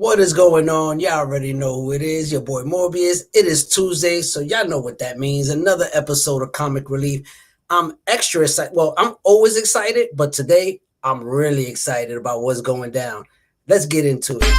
What is going on? Y'all already know who it is. Your boy Morbius. It is Tuesday, so y'all know what that means. Another episode of Comic Relief. I'm extra excited. Well, I'm always excited, but today I'm really excited about what's going down. Let's get into it.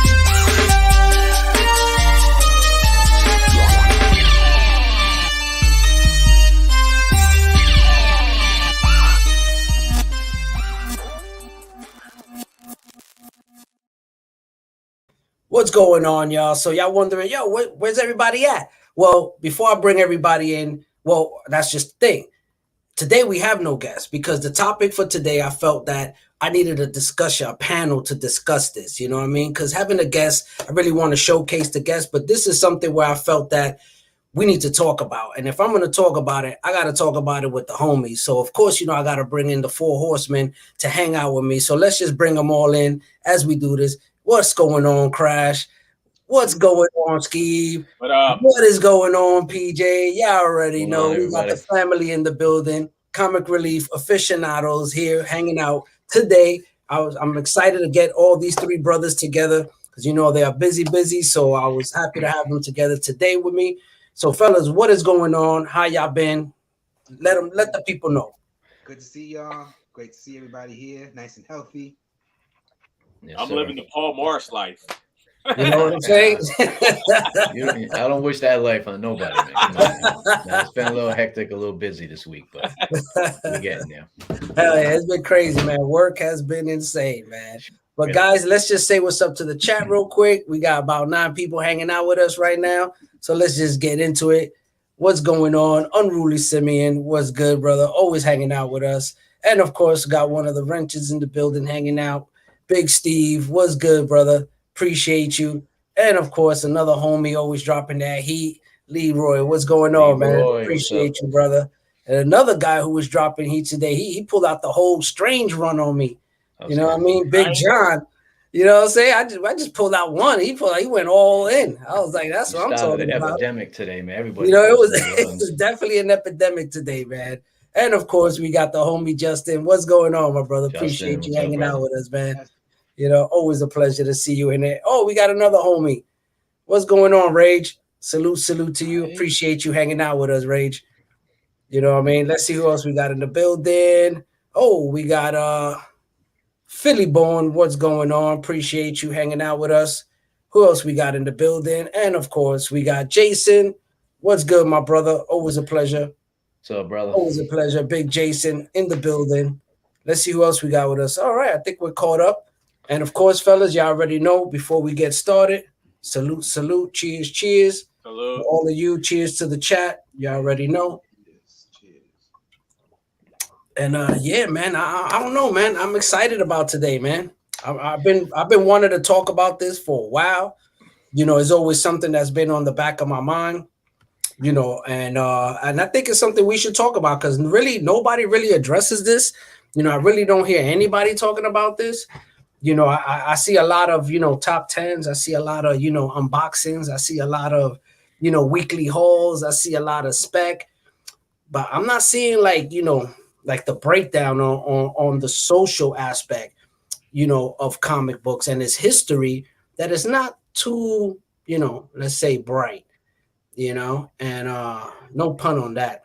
What's going on, y'all? So y'all wondering, where's everybody at? Well, before I bring everybody in, well, that's just the thing. Today we have no guests because the topic for today, I felt that I needed a discussion, a panel to discuss this. You know what I mean? Because having a guest, I really want to showcase the guest, but this is something where I felt that we need to talk about. And if I'm going to talk about it, I got to talk about it with the homies. So, of course, I got to bring in the four horsemen to hang out with me. So let's just bring them all in as we do this. What's going on, Krash? What's going on, Skeme? What up? What is going on, PJ? Y'all already know we got the family in the building. Comic Relief aficionados here hanging out today. I'm excited to get all these three brothers together because they are busy. So I was happy to have them together today with me. So, fellas, what is going on? How y'all been? Let the people know. Good to see y'all. Great to see everybody here. Nice and healthy. Yes, I'm living the Paul Morris life. You know what I'm saying? I don't wish that life on nobody, man. It's been a little hectic, a little busy this week, but we're getting there. Hell yeah, it's been crazy, man. Work has been insane, man. But guys, let's just say what's up to the chat real quick. We got about 9 people hanging out with us right now. So let's just get into it. What's going on? Unruly Simeon, what's good, brother? Always hanging out with us. And of course, got one of the wrenches in the building hanging out. Big Steve, what's good, brother? Appreciate you. And of course, another homie always dropping that heat. Leroy, what's going on, man? Appreciate you, brother. And another guy who was dropping heat today, he pulled out the whole Strange run on me. You know what I mean? Big John. You know what I'm saying? I just pulled out one. He went all in. I was like, that's what I'm talking about. Epidemic today, man. Everybody. It was definitely an epidemic today, man. And of course, we got the homie Justin. What's going on, my brother? Appreciate you hanging out with us, man. Always a pleasure to see you in there. Oh, we got another homie. What's going on, Rage? Salute to you. Appreciate you hanging out with us, Rage. You know what I mean? Let's see who else we got in the building. Oh, we got Philly Bone. What's going on? Appreciate you hanging out with us. Who else we got in the building? And of course, we got Jason. What's good, my brother? Always a pleasure. What's up, brother? Always a pleasure. Big Jason in the building. Let's see who else we got with us. All right, I think we're caught up. And of course, fellas, y'all already know before we get started, salute, cheers. Hello. All of you, cheers to the chat. Y'all already know. Cheers. And yeah, man, I don't know, man. I'm excited about today, man. I've been wanting to talk about this for a while. It's always something that's been on the back of my mind. And I think it's something we should talk about because really nobody really addresses this. I really don't hear anybody talking about this. I see a lot of, top 10s. I see a lot of, unboxings. I see a lot of, weekly hauls. I see a lot of spec. But I'm not seeing like the breakdown on the social aspect, of comic books and its history that is not too, let's say bright, and no pun on that.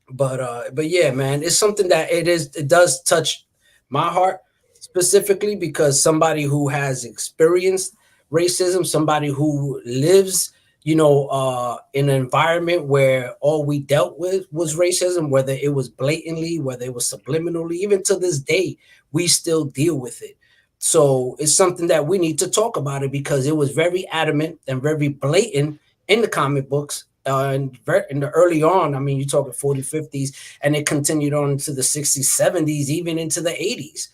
But yeah, man, it's something that it does touch my heart. Specifically because somebody who has experienced racism, somebody who lives, in an environment where all we dealt with was racism, whether it was blatantly, whether it was subliminally, even to this day, we still deal with it. So it's something that we need to talk about it because it was very adamant and very blatant in the comic books. And in the early on, I mean, you're talking 40s, 50s, and it continued on to the 60s, 70s, even into the 80s.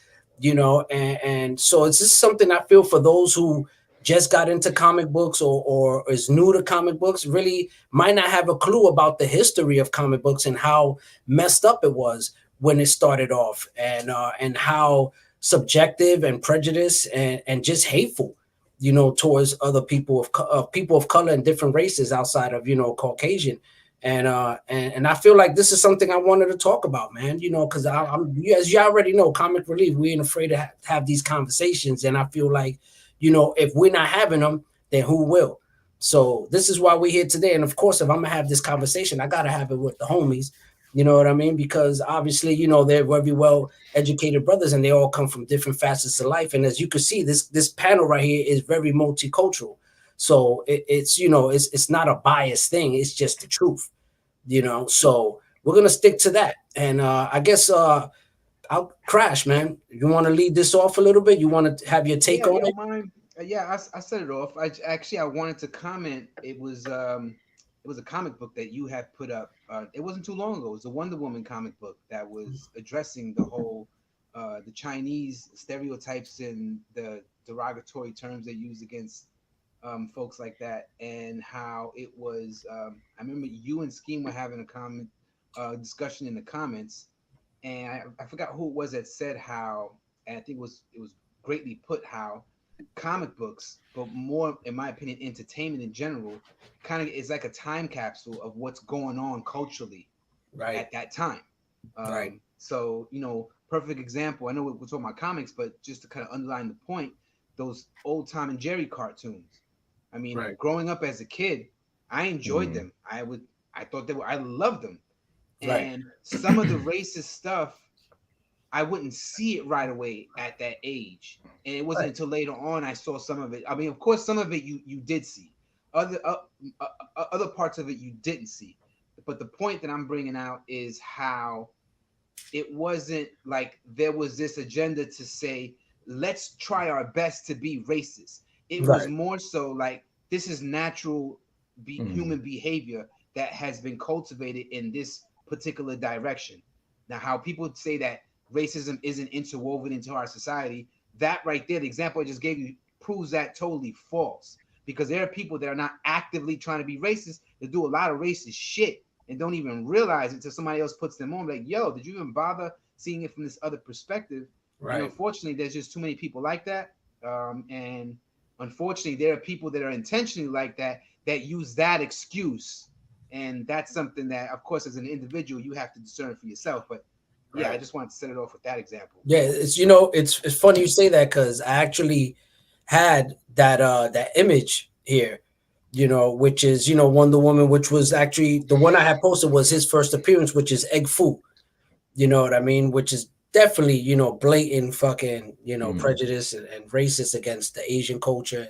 And so it's just something I feel for those who just got into comic books or is new to comic books, really might not have a clue about the history of comic books and how messed up it was when it started off and how subjective and prejudiced and just hateful, towards other people of color and different races outside of, Caucasian. And I feel like this is something I wanted to talk about, man, because I'm as you already know, Comic Relief, we ain't afraid to have these conversations. And I feel like, if we're not having them, then who will? So this is why we're here today. And of course, if I'm gonna have this conversation, I gotta have it with the homies. You know what I mean? Because obviously, they're very well educated brothers, and they all come from different facets of life. And as you can see, this panel right here is very multicultural. So it's not a biased thing. It's just the truth. So we're gonna stick to that. And I guess I'll Krash, man. You want to lead this off a little bit? You want to have your take on it? I set it off. I wanted to comment. It was a comic book that you had put up. It wasn't too long ago. It was a Wonder Woman comic book that was addressing the whole the Chinese stereotypes and the derogatory terms they use against folks like that, and how it was. I remember you and Skeme were having a comment discussion in the comments, and I forgot who it was that said how, and I think it was greatly put, how comic books, but more, in my opinion, entertainment in general, kind of is like a time capsule of what's going on culturally at that time. Right. So, perfect example. I know we're talking about comics, but just to kind of underline the point, those old Tom and Jerry cartoons. I mean, growing up as a kid, I enjoyed them. I thought I loved them. And some of the racist stuff, I wouldn't see it right away at that age, and it wasn't until later on I saw some of it. I mean, of course, some of it you did see, other parts of it you didn't see. But the point that I'm bringing out is how it wasn't like there was this agenda to say, let's try our best to be racist. It was more so like, this is natural human behavior that has been cultivated in this particular direction. Now, how people say that racism isn't interwoven into our society, that right there, the example I just gave you, proves that totally false. Because there are people that are not actively trying to be racist, that do a lot of racist shit and don't even realize it until somebody else puts them on. Like, yo, did you even bother seeing it from this other perspective? Right. And unfortunately, there's just too many people like that. And unfortunately, there are people that are intentionally like that use that excuse. And that's something that, of course, as an individual, you have to discern for yourself. But yeah, I just wanted to set it off with that example. Yeah, it's funny you say that, because I actually had that image here, which is Wonder Woman, which was actually the one I had posted was his first appearance, which is Egg Fu. You know what I mean? Which is definitely blatant fucking prejudice and racist against the Asian culture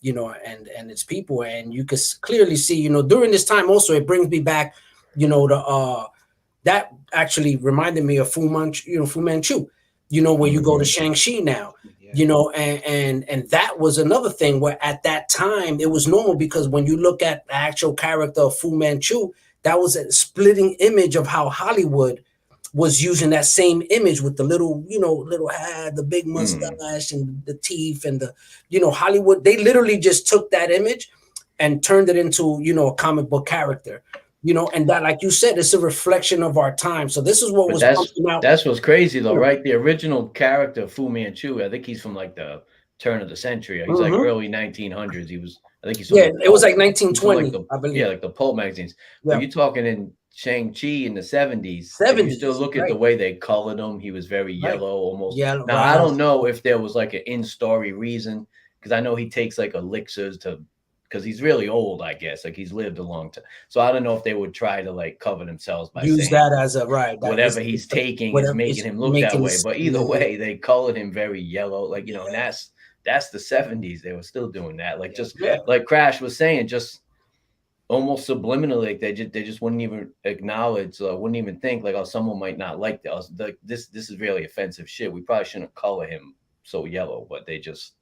and its people. And you can clearly see during this time also, it brings me back that actually reminded me of Fu Manchu, where you go to Shang-Chi now, and that was another thing where at that time it was normal, because when you look at the actual character of Fu Manchu, that was a splitting image of how Hollywood was using that same image with the little hat, the big mustache and the teeth and the, Hollywood. They literally just took that image and turned it into, a comic book character. And that, like you said, it's a reflection of our time. So this is what was pumping out. That's what's crazy, though, right? The original character of Fu Manchu, I think he's from like the turn of the century. He's like early 1900s. I think he's it was like 1920, I believe. Yeah, like the pulp magazines. But you're talking in Shang-Chi in the 70s. You still look at the way they colored him. He was very yellow, almost. Now, I don't know if there was like an in-story reason, because I know he takes like elixirs because he's really old, I guess. Like, he's lived a long time. So I don't know if they would try to like cover themselves by use that as a whatever he's taking is making him look that way. But either way, they colored him very yellow. Like, and that's the 70s. They were still doing that. Like, like Krash was saying, just almost subliminally, like they just wouldn't even acknowledge, wouldn't even think like, oh, someone might not like this. This is really offensive shit. We probably shouldn't color him so yellow, but they just.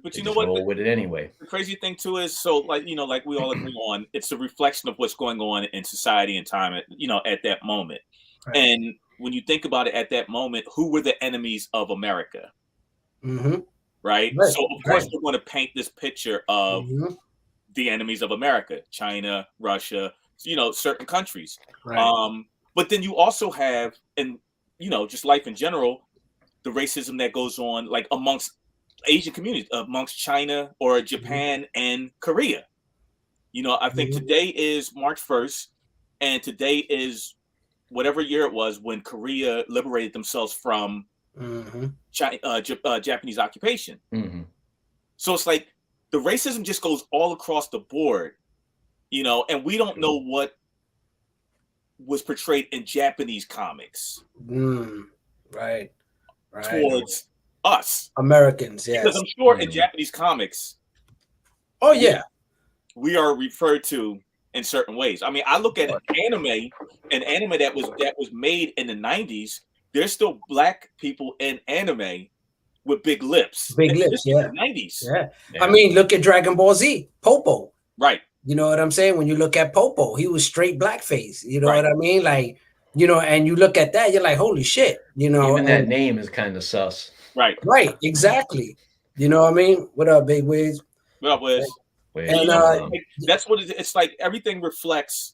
But you know what? Roll with it anyway. The crazy thing too is, so like like we all agree on, it's a reflection of what's going on in society and time at that moment. Right. And when you think about it, at that moment, who were the enemies of America? Right. So of course we're going to paint this picture of the enemies of America: China, Russia, certain countries. Right. But then you also have, and just life in general, the racism that goes on, like amongst Asian communities, amongst China or Japan and Korea. I think today is March 1st, and today is whatever year it was when Korea liberated themselves from Japanese occupation. So it's like the racism just goes all across the board, you know, and we don't know what was portrayed in Japanese comics. Right. Towards us. Americans, yeah. Because I'm sure in Japanese comics, oh yeah, we are referred to in certain ways. I mean, I look at an anime that was made in the 90s. There's still black people in anime with big lips. Big lips, yeah. In the 90s. Yeah. I mean, look at Dragon Ball Z, Popo. Right. You know what I'm saying? When you look at Popo, he was straight blackface. You know what I mean? Like, you know, and you look at that, you're like, holy shit. You know, even that name is kind of sus. Right. Right. Exactly. You know what I mean? What up, Big Wiz? What up, Wiz? And that's what it's like. Everything reflects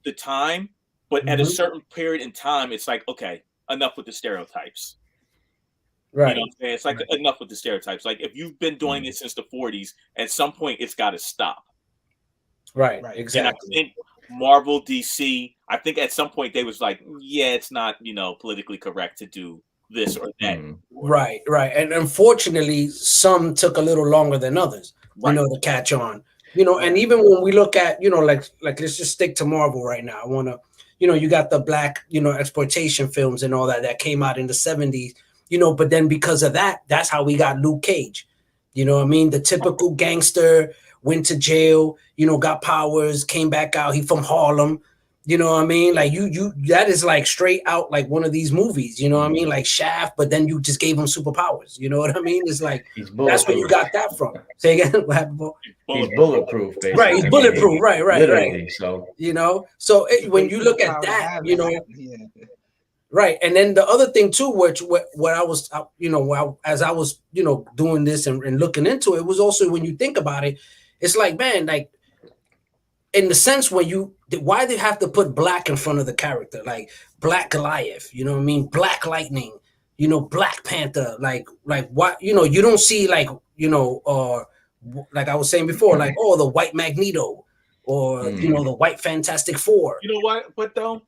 the time, but at a certain period in time, it's like, okay, enough with the stereotypes. Right. You know what I'm saying? It's like enough with the stereotypes. Like if you've been doing it since the 40s, at some point it's got to stop. Right. Exactly. And I think Marvel, DC, I think at some point they was like, yeah, it's not, you know, politically correct to do this or that. Right. And unfortunately, some took a little longer than others, you know, to catch on. You know, and even when we look at, you know, like let's just stick to Marvel right now. I want to, you know, you got the black, you know, exploitation films and all that came out in the 70s, you know, but then because of that, that's how we got Luke Cage. You know what I mean? The typical gangster went to jail, you know, got powers, came back out. He from Harlem. You know what I mean? Like you that is like straight out like one of these movies, you know what I mean? Like Shaft, but then you just gave him superpowers. You know what I mean? It's like that's where you got that from. Say again, what happened, Bo? He's bulletproof, basically. Right, he's bulletproof. Right. So you know, so when you look at that, you know, right. And then the other thing too, which what I was, you know, as I was, you know, doing this and looking into it, was also when you think about it, it's like, man, like in the sense where why they have to put black in front of the character, like Black Goliath, you know what I mean? Black Lightning, you know, Black Panther, like what, you know, you don't see like, you know, like I was saying before, like, oh, the White Magneto or, you know, the White Fantastic Four. You know what? But though,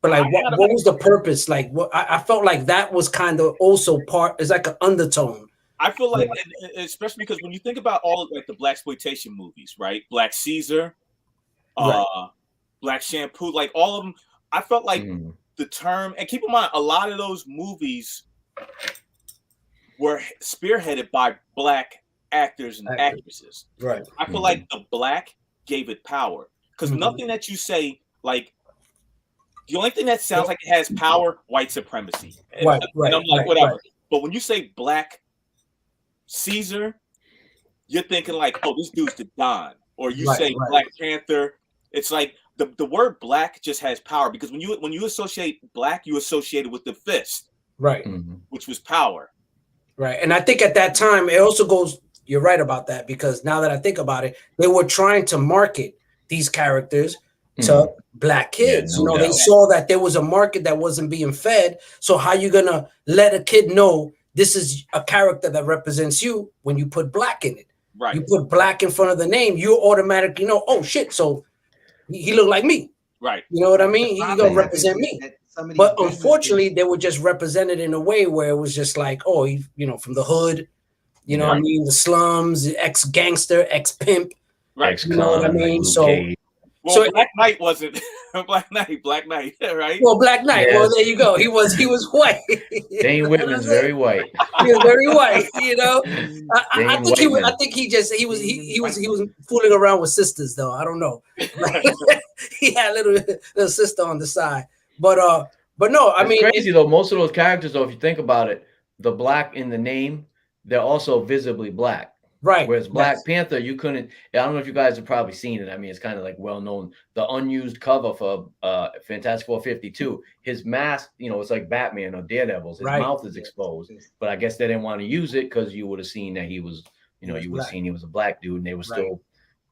but like, what was the purpose? Like, what I felt like that was kind of also it's like an undertone. I feel like, especially because when you think about all of like the blaxploitation movies, right? Black Caesar, Black Shampoo, like all of them, I felt like the term, and keep in mind, a lot of those movies were spearheaded by black actors and actresses. Right. I feel like the black gave it power because nothing that you say, like, the only thing that sounds like it has power, white supremacy. And I'm like, whatever. Right. But when you say Black Caesar, you're thinking like, oh, this dude's the Don. Or you say Black Panther, it's like the word black just has power because when you associate black, you associate it with the fist. Right. Which was power. Right. And I think at that time, it also goes, you're right about that, because now that I think about it, they were trying to market these characters to black kids. Yeah, they saw that there was a market that wasn't being fed. So how you gonna let a kid know this is a character that represents you when you put black in it? Right. You put black in front of the name, you automatically know, oh shit, so he looked like me. Right. You know what I mean? He's gonna represent me. But unfortunately, they were just represented in a way where it was just like, oh, he's, you know, from the hood, you know what I mean? The slums, ex-gangster, ex-pimp. Right. You know what I mean? So Black Knight wasn't Black Knight, right? Well, Black Knight. Yes. Well, there you go. He was white. Dane Whitman's very white. He was very white. You know, I think he was fooling around with sisters though. I don't know. He had a little sister on the side, but no, I mean, crazy though. Most of those characters, though, if you think about it, the black in the name, they're also visibly black. Right. Whereas Black Panther, you couldn't. I don't know if you guys have probably seen it. I mean, it's kind of like well known. The unused cover for Fantastic Four 52, his mask, you know, it's like Batman or Daredevil's. His mouth is exposed, but I guess they didn't want to use it because you would have seen that he was, you know, you would have seen he was a black dude, and they were still,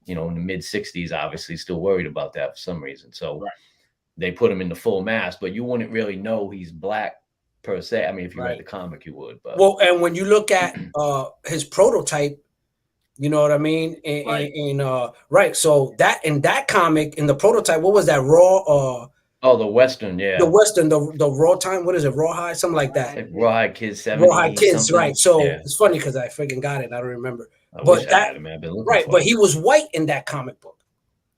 you know, in the mid 60s, obviously, still worried about that for some reason. So they put him in the full mask, but you wouldn't really know he's black per se. I mean, if you read the comic, you would. But well, and when you look at his prototype. You know what I mean? So that in that comic, in the prototype, what was that? Raw? The Western, yeah. The Western, the Raw Time. What is it? Rawhide, something like that. Like Rawhide Kids 70. Rawhide Kids, right? So it's funny because I freaking got it. I don't remember. But but he was white in that comic book.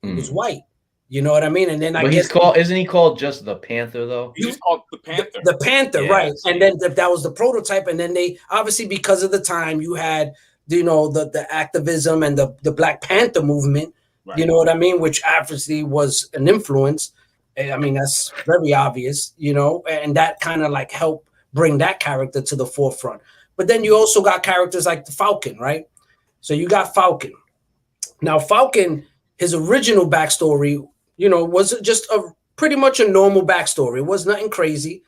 He was white. You know what I mean? And then I guess isn't he called just the Panther though? He was called the Panther. The Panther, right? And then that was the prototype. And then they obviously, because of the time, you had the activism and the Black Panther movement. Right. You know what I mean? Which obviously was an influence. I mean, that's very obvious. And that kind of like helped bring that character to the forefront. But then you also got characters like the Falcon, right? So you got Falcon. Now Falcon, his original backstory, was just pretty much a normal backstory. It was nothing crazy.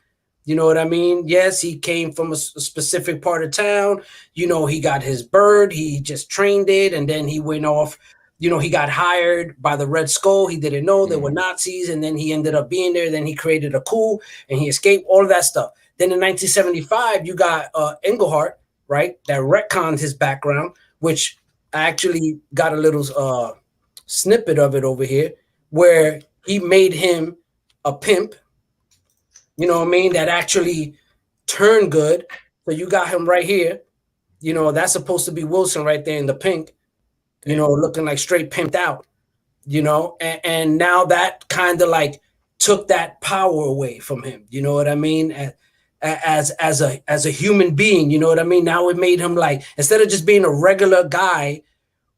You know what I mean? Yes, he came from a specific part of town. He got his bird. He just trained it. And then he went off. He got hired by the Red Skull. He didn't know they were Nazis. And then he ended up being there. Then he created a coup and he escaped, all of that stuff. Then in 1975, you got Englehart, right? That retconned his background, which I actually got a little snippet of it over here, where he made him a pimp, you know what I mean, that actually turned good. So you got him right here. That's supposed to be Wilson right there in the pink, looking like straight pimped out, and now that kind of like took that power away from him. You know what I mean? As a human being, you know what I mean? Now it made him like, instead of just being a regular guy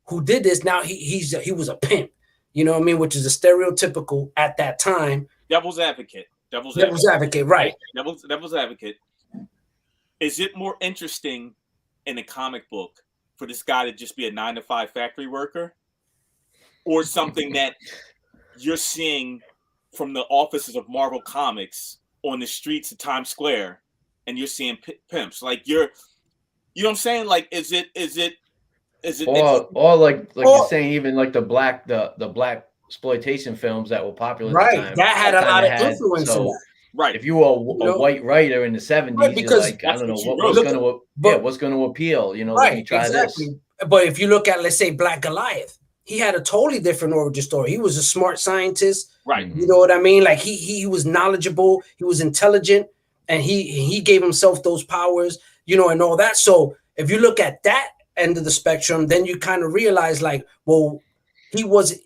who did this, now he was a pimp. You know what I mean? Which is a stereotypical at that time. Devil's advocate. Devil's advocate, right. Devil's advocate. Is it more interesting in a comic book for this guy to just be a 9-to-5 factory worker? Or something that you're seeing from the offices of Marvel Comics on the streets of Times Square and you're seeing pimps? Like you know what I'm saying? Like, is it or like you're saying, even like the black exploitation films that were popular at the time, that had a lot of influence in that. Right. If you were a white writer in the 70s, you're like, I don't know what's going to appeal. Let me try this. But if you look at, let's say, Black Goliath, he had a totally different origin story. He was a smart scientist, right? You know what I mean? Like he was knowledgeable, he was intelligent, and he gave himself those powers, and all that. So if you look at that end of the spectrum, then you kind of realize, like, well,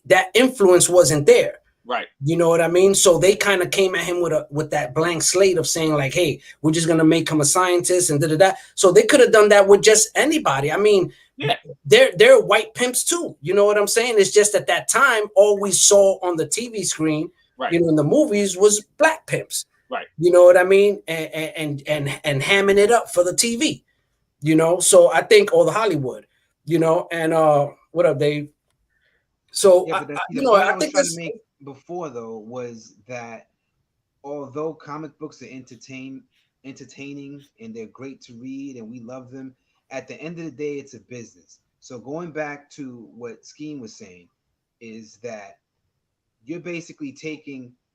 that influence wasn't there. Right. You know what I mean? So they kind of came at him with that blank slate of saying, like, hey, we're just going to make him a scientist and da-da-da. So they could have done that with just anybody. I mean, they're white pimps too. You know what I'm saying? It's just at that time, all we saw on the TV screen, right, in the movies was black pimps. Right. You know what I mean? And hamming it up for the TV, So I think, or the Hollywood, and what up, Dave? So, I think trying to make before though was that although comic books are entertaining and they're great to read and we love them, at the end of the day it's a business. So going back to what Skeme was saying is that you're basically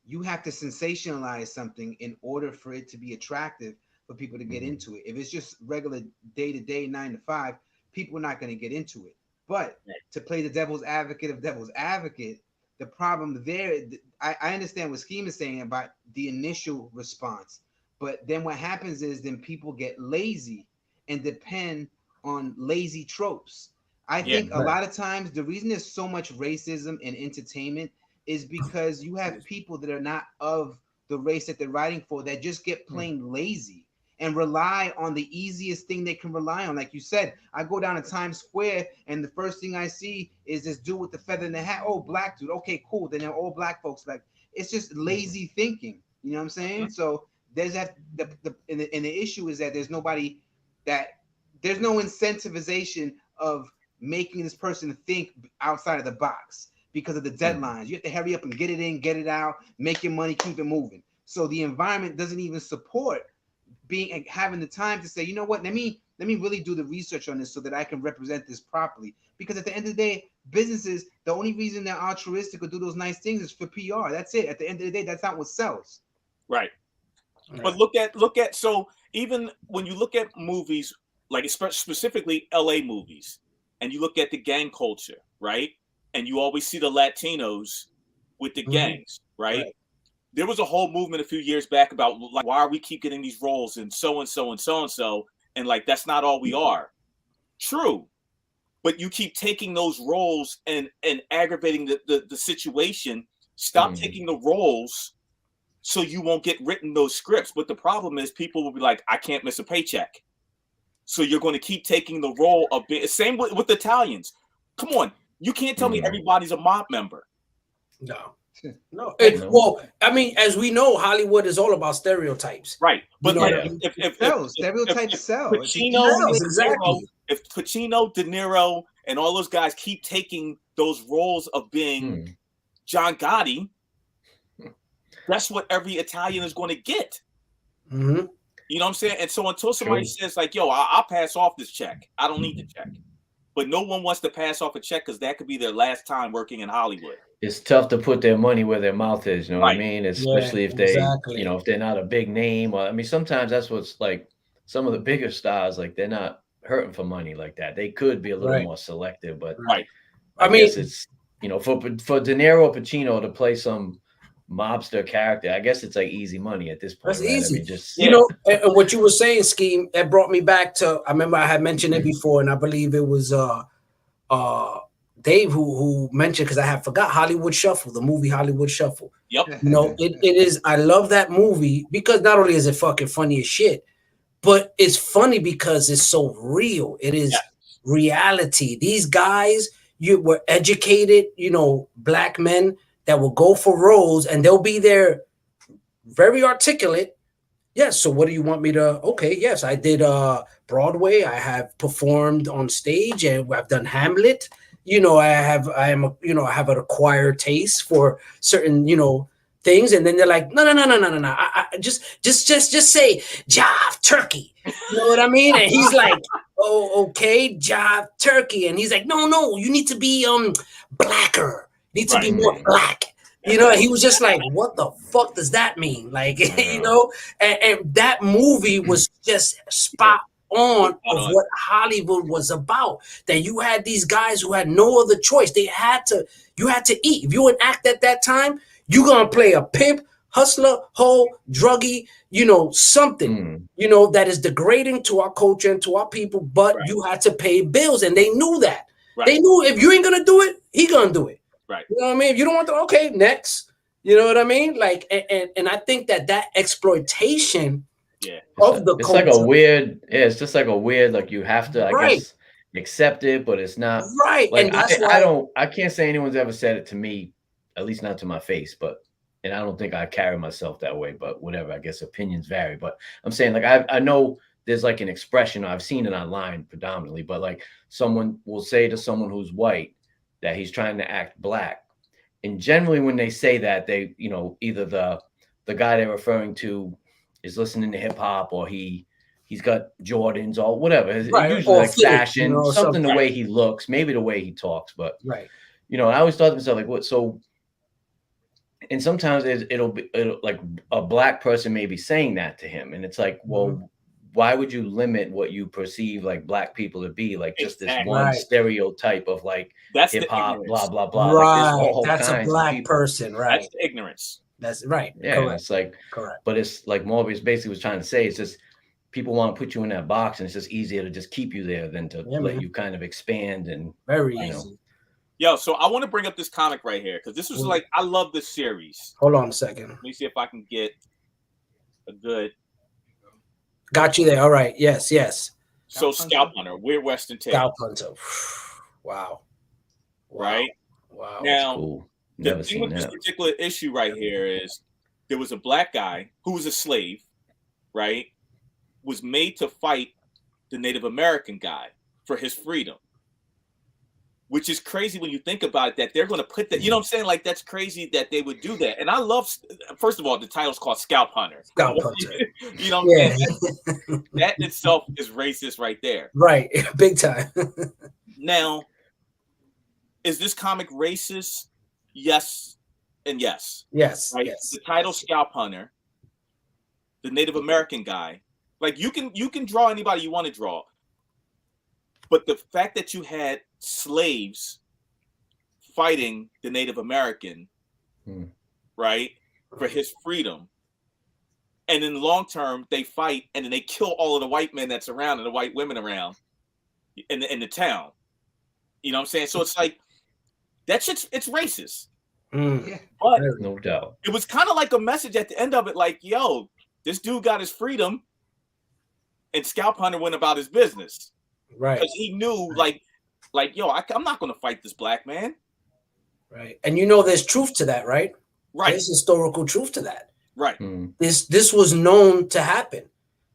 you have to sensationalize something in order for it to be attractive for people to get into it. If it's just regular day-to-day 9 to 5, people are not going to get into it. But to play the devil's advocate, the problem there, I understand what Skeme is saying about the initial response, but then what happens is then people get lazy and depend on lazy tropes. I think a lot of times the reason there's so much racism in entertainment is because you have people that are not of the race that they're writing for that just get plain lazy and rely on the easiest thing they can rely on. Like you said, I go down to Times Square and the first thing I see is this dude with the feather in the hat. Oh, black dude. Okay, cool. Then they're all black folks. Like, it's just lazy thinking. You know what I'm saying? So there's that. And the issue is that there's no incentivization of making this person think outside of the box because of the deadlines. You have to hurry up and get it in, get it out, make your money, keep it moving. So the environment doesn't even support having the time to say, you know what, let me really do the research on this so that I can represent this properly. Because at the end of the day, businesses, the only reason they're altruistic or do those nice things is for PR. That's it. At the end of the day, that's not what sells. Right. But look at so even when you look at movies, like specifically LA movies, and you look at the gang culture, right? And you always see the Latinos with the gangs, right? There was a whole movement a few years back about, like, why are we keep getting these roles and so and so and so and so, and like that's not all we are. True, but you keep taking those roles and aggravating the situation. Stop taking the roles so you won't get written those scripts. But the problem is people will be like, I can't miss a paycheck. So you're going to keep taking the role of being, same with Italians. Come on. You can't tell me everybody's a mob member. No. Well, I mean, as we know, Hollywood is all about stereotypes. Right. But stereotypes sell. Exactly. If Pacino, De Niro, and all those guys keep taking those roles of being John Gotti, that's what every Italian is going to get. Mm-hmm. You know what I'm saying? And so until somebody says like, yo, I'll pass off this check. I don't need the check. But no one wants to pass off a check because that could be their last time working in Hollywood. It's tough to put their money where their mouth is. You know what I mean? Especially if they, you know, if they're not a big name. Or, I mean, sometimes that's what's like some of the bigger stars, like they're not hurting for money like that. They could be a little more selective, but I mean, guess it's, you know, for De Niro or Pacino to play some mobster character, I guess it's like easy money at this point. That's easy. I mean, just you know, and what you were saying, Skeme, it brought me back to, I remember I had mentioned it before, and I believe it was Dave who mentioned, because I had forgot Hollywood Shuffle, the movie Hollywood Shuffle. Yep. You know, it is, I love that movie because not only is it fucking funny as shit, but it's funny because it's so real. It is reality. These guys, you were educated, you know, black men that will go for roles and they'll be there very articulate. Yes. So what do you want me to? Okay. Yes, I did Broadway. I have performed on stage and I've done Hamlet. You know, I have an acquired taste for certain, you know, things. And then they're like, no. I just say jive turkey. You know what I mean? And he's like, oh, okay, jive turkey. And he's like, no, you need to be blacker. You need to be more black. You know, he was just like, what the fuck does that mean? Like, you know, and that movie was just spot on of what Hollywood was about. That you had these guys who had no other choice. You had to eat. If you would act at that time, you're gonna play a pimp, hustler, hoe, druggie, you know, something, you know, that is degrading to our culture and to our people, but you had to pay bills, and they knew that. They knew if you ain't gonna do it, he gonna do it. Right. You know what I mean? If you don't want to, okay, next. You know what I mean? Like, and I think that exploitation of the it's culture, like a weird, it's just like a weird, like you have to, I guess, accept it, but it's not right. Like, and that's why I can't say anyone's ever said it to me, at least not to my face, and I don't think I carry myself that way, but whatever, I guess opinions vary. But I'm saying, like, I know there's like an expression, I've seen it online predominantly, but like someone will say to someone who's white that he's trying to act black. And generally when they say that, they, you know, either the guy they're referring to is listening to hip hop, or he's got Jordans or whatever. It's usually like fashion, you know, something the way he looks, maybe the way he talks, but you know, I always thought to myself, like, what? So, and sometimes it'll like a black person may be saying that to him, and it's like, well, why would you limit what you perceive like black people to be, like just this one stereotype of like hip hop, blah blah blah. Right, like, that's a black person, right? That's the ignorance. That's right. Yeah, correct. It's like correct. But it's like Morbius basically was trying to say, it's just people want to put you in that box, and it's just easier to just keep you there than to let you kind of expand and very easy. Yo, so I want to bring up this comic right here because this was like, I love this series. Hold on a second. Let me see if I can get a good. Got you there. All right. Yes. So Scalp Hunter, Weird Western Tale. Scalp Hunter. Wow. Right? Wow. Now, cool. The thing with this particular issue right here is there was a black guy who was a slave, right? Was made to fight the Native American guy for his freedom. Which is crazy when you think about it, that they're going to put that, you know what I'm saying? Like, that's crazy that they would do that. And I love, first of all, the title's called Scalp Hunter. Scalp Hunter. You know what I'm saying? That in itself is racist right there. Right. Big time. Now, is this comic racist? Yes and yes. Yes. Right? Yes. The title Scalp Hunter, the Native American guy. Like, you can draw anybody you want to draw. But the fact that you had slaves fighting the Native American, right, for his freedom, and in the long term they fight and then they kill all of the white men that's around and the white women around in the town. You know what I'm saying? So it's like that shit's it's racist. Yeah. But no doubt. It was kind of like a message at the end of it, like, yo, this dude got his freedom, and Scalp Hunter went about his business. Right. Because he knew, like, yo, I'm not going to fight this black man. Right. And you know, there's truth to that, right? Right. There's historical truth to that. Right. This was known to happen.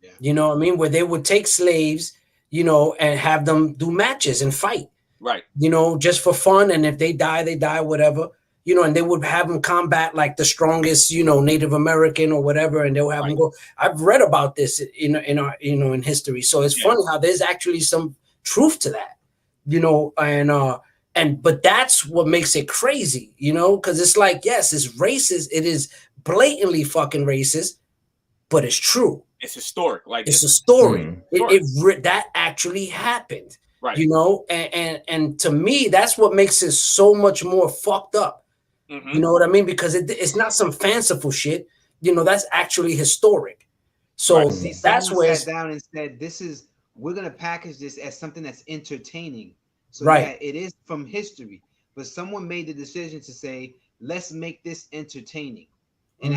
Yeah. You know what I mean? Where they would take slaves, you know, and have them do matches and fight. Right. You know, just for fun. And if they die, whatever. You know, and they would have them combat like the strongest, you know, Native American or whatever, and they'll have them go. I've read about this in our, you know, in history. So it's funny how there's actually some truth to that, you know, but that's what makes it crazy, you know, because it's like, yes, it's racist. It is blatantly fucking racist, but it's true. It's historic. Like it's a story. That actually happened, right? You know, and to me, that's what makes it so much more fucked up. You know what I mean? Because it's not some fanciful shit. You know, that's actually historic. So that's where sat down and said, we're going to package this as something that's entertaining. So right. It is from history, but someone made the decision to say, let's make this entertaining. And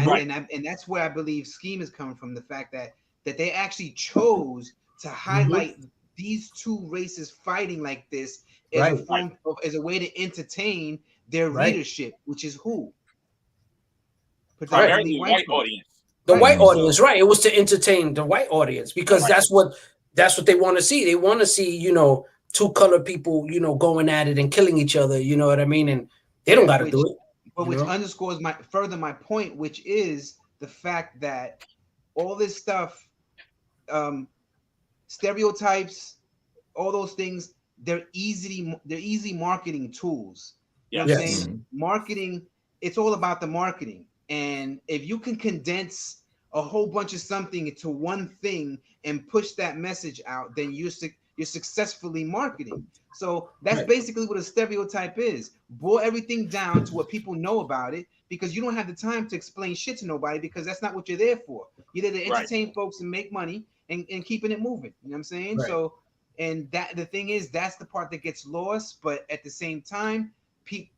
and that's where I believe Skeme is coming from, the fact that they actually chose to highlight these two races fighting like this as as a way to entertain their readership, which is who? Primarily white audience. The white audience, right? It was to entertain the white audience because that's what they want to see. They want to see, you know, two colored people, you know, going at it and killing each other. You know what I mean? And they don't got to do it. But which underscores my point, which is the fact that all this stuff, stereotypes, all those things, they're easy marketing tools. You know what I'm saying? Marketing, it's all about the marketing. And if you can condense a whole bunch of something into one thing and push that message out, then you're successfully marketing. So that's basically what a stereotype is. Boil everything down to what people know about it, because you don't have the time to explain shit to nobody, because that's not what you're there for. You're there to entertain folks and make money and keeping it moving. You know what I'm saying? Right. So, and that the thing is, that's the part that gets lost. But at the same time,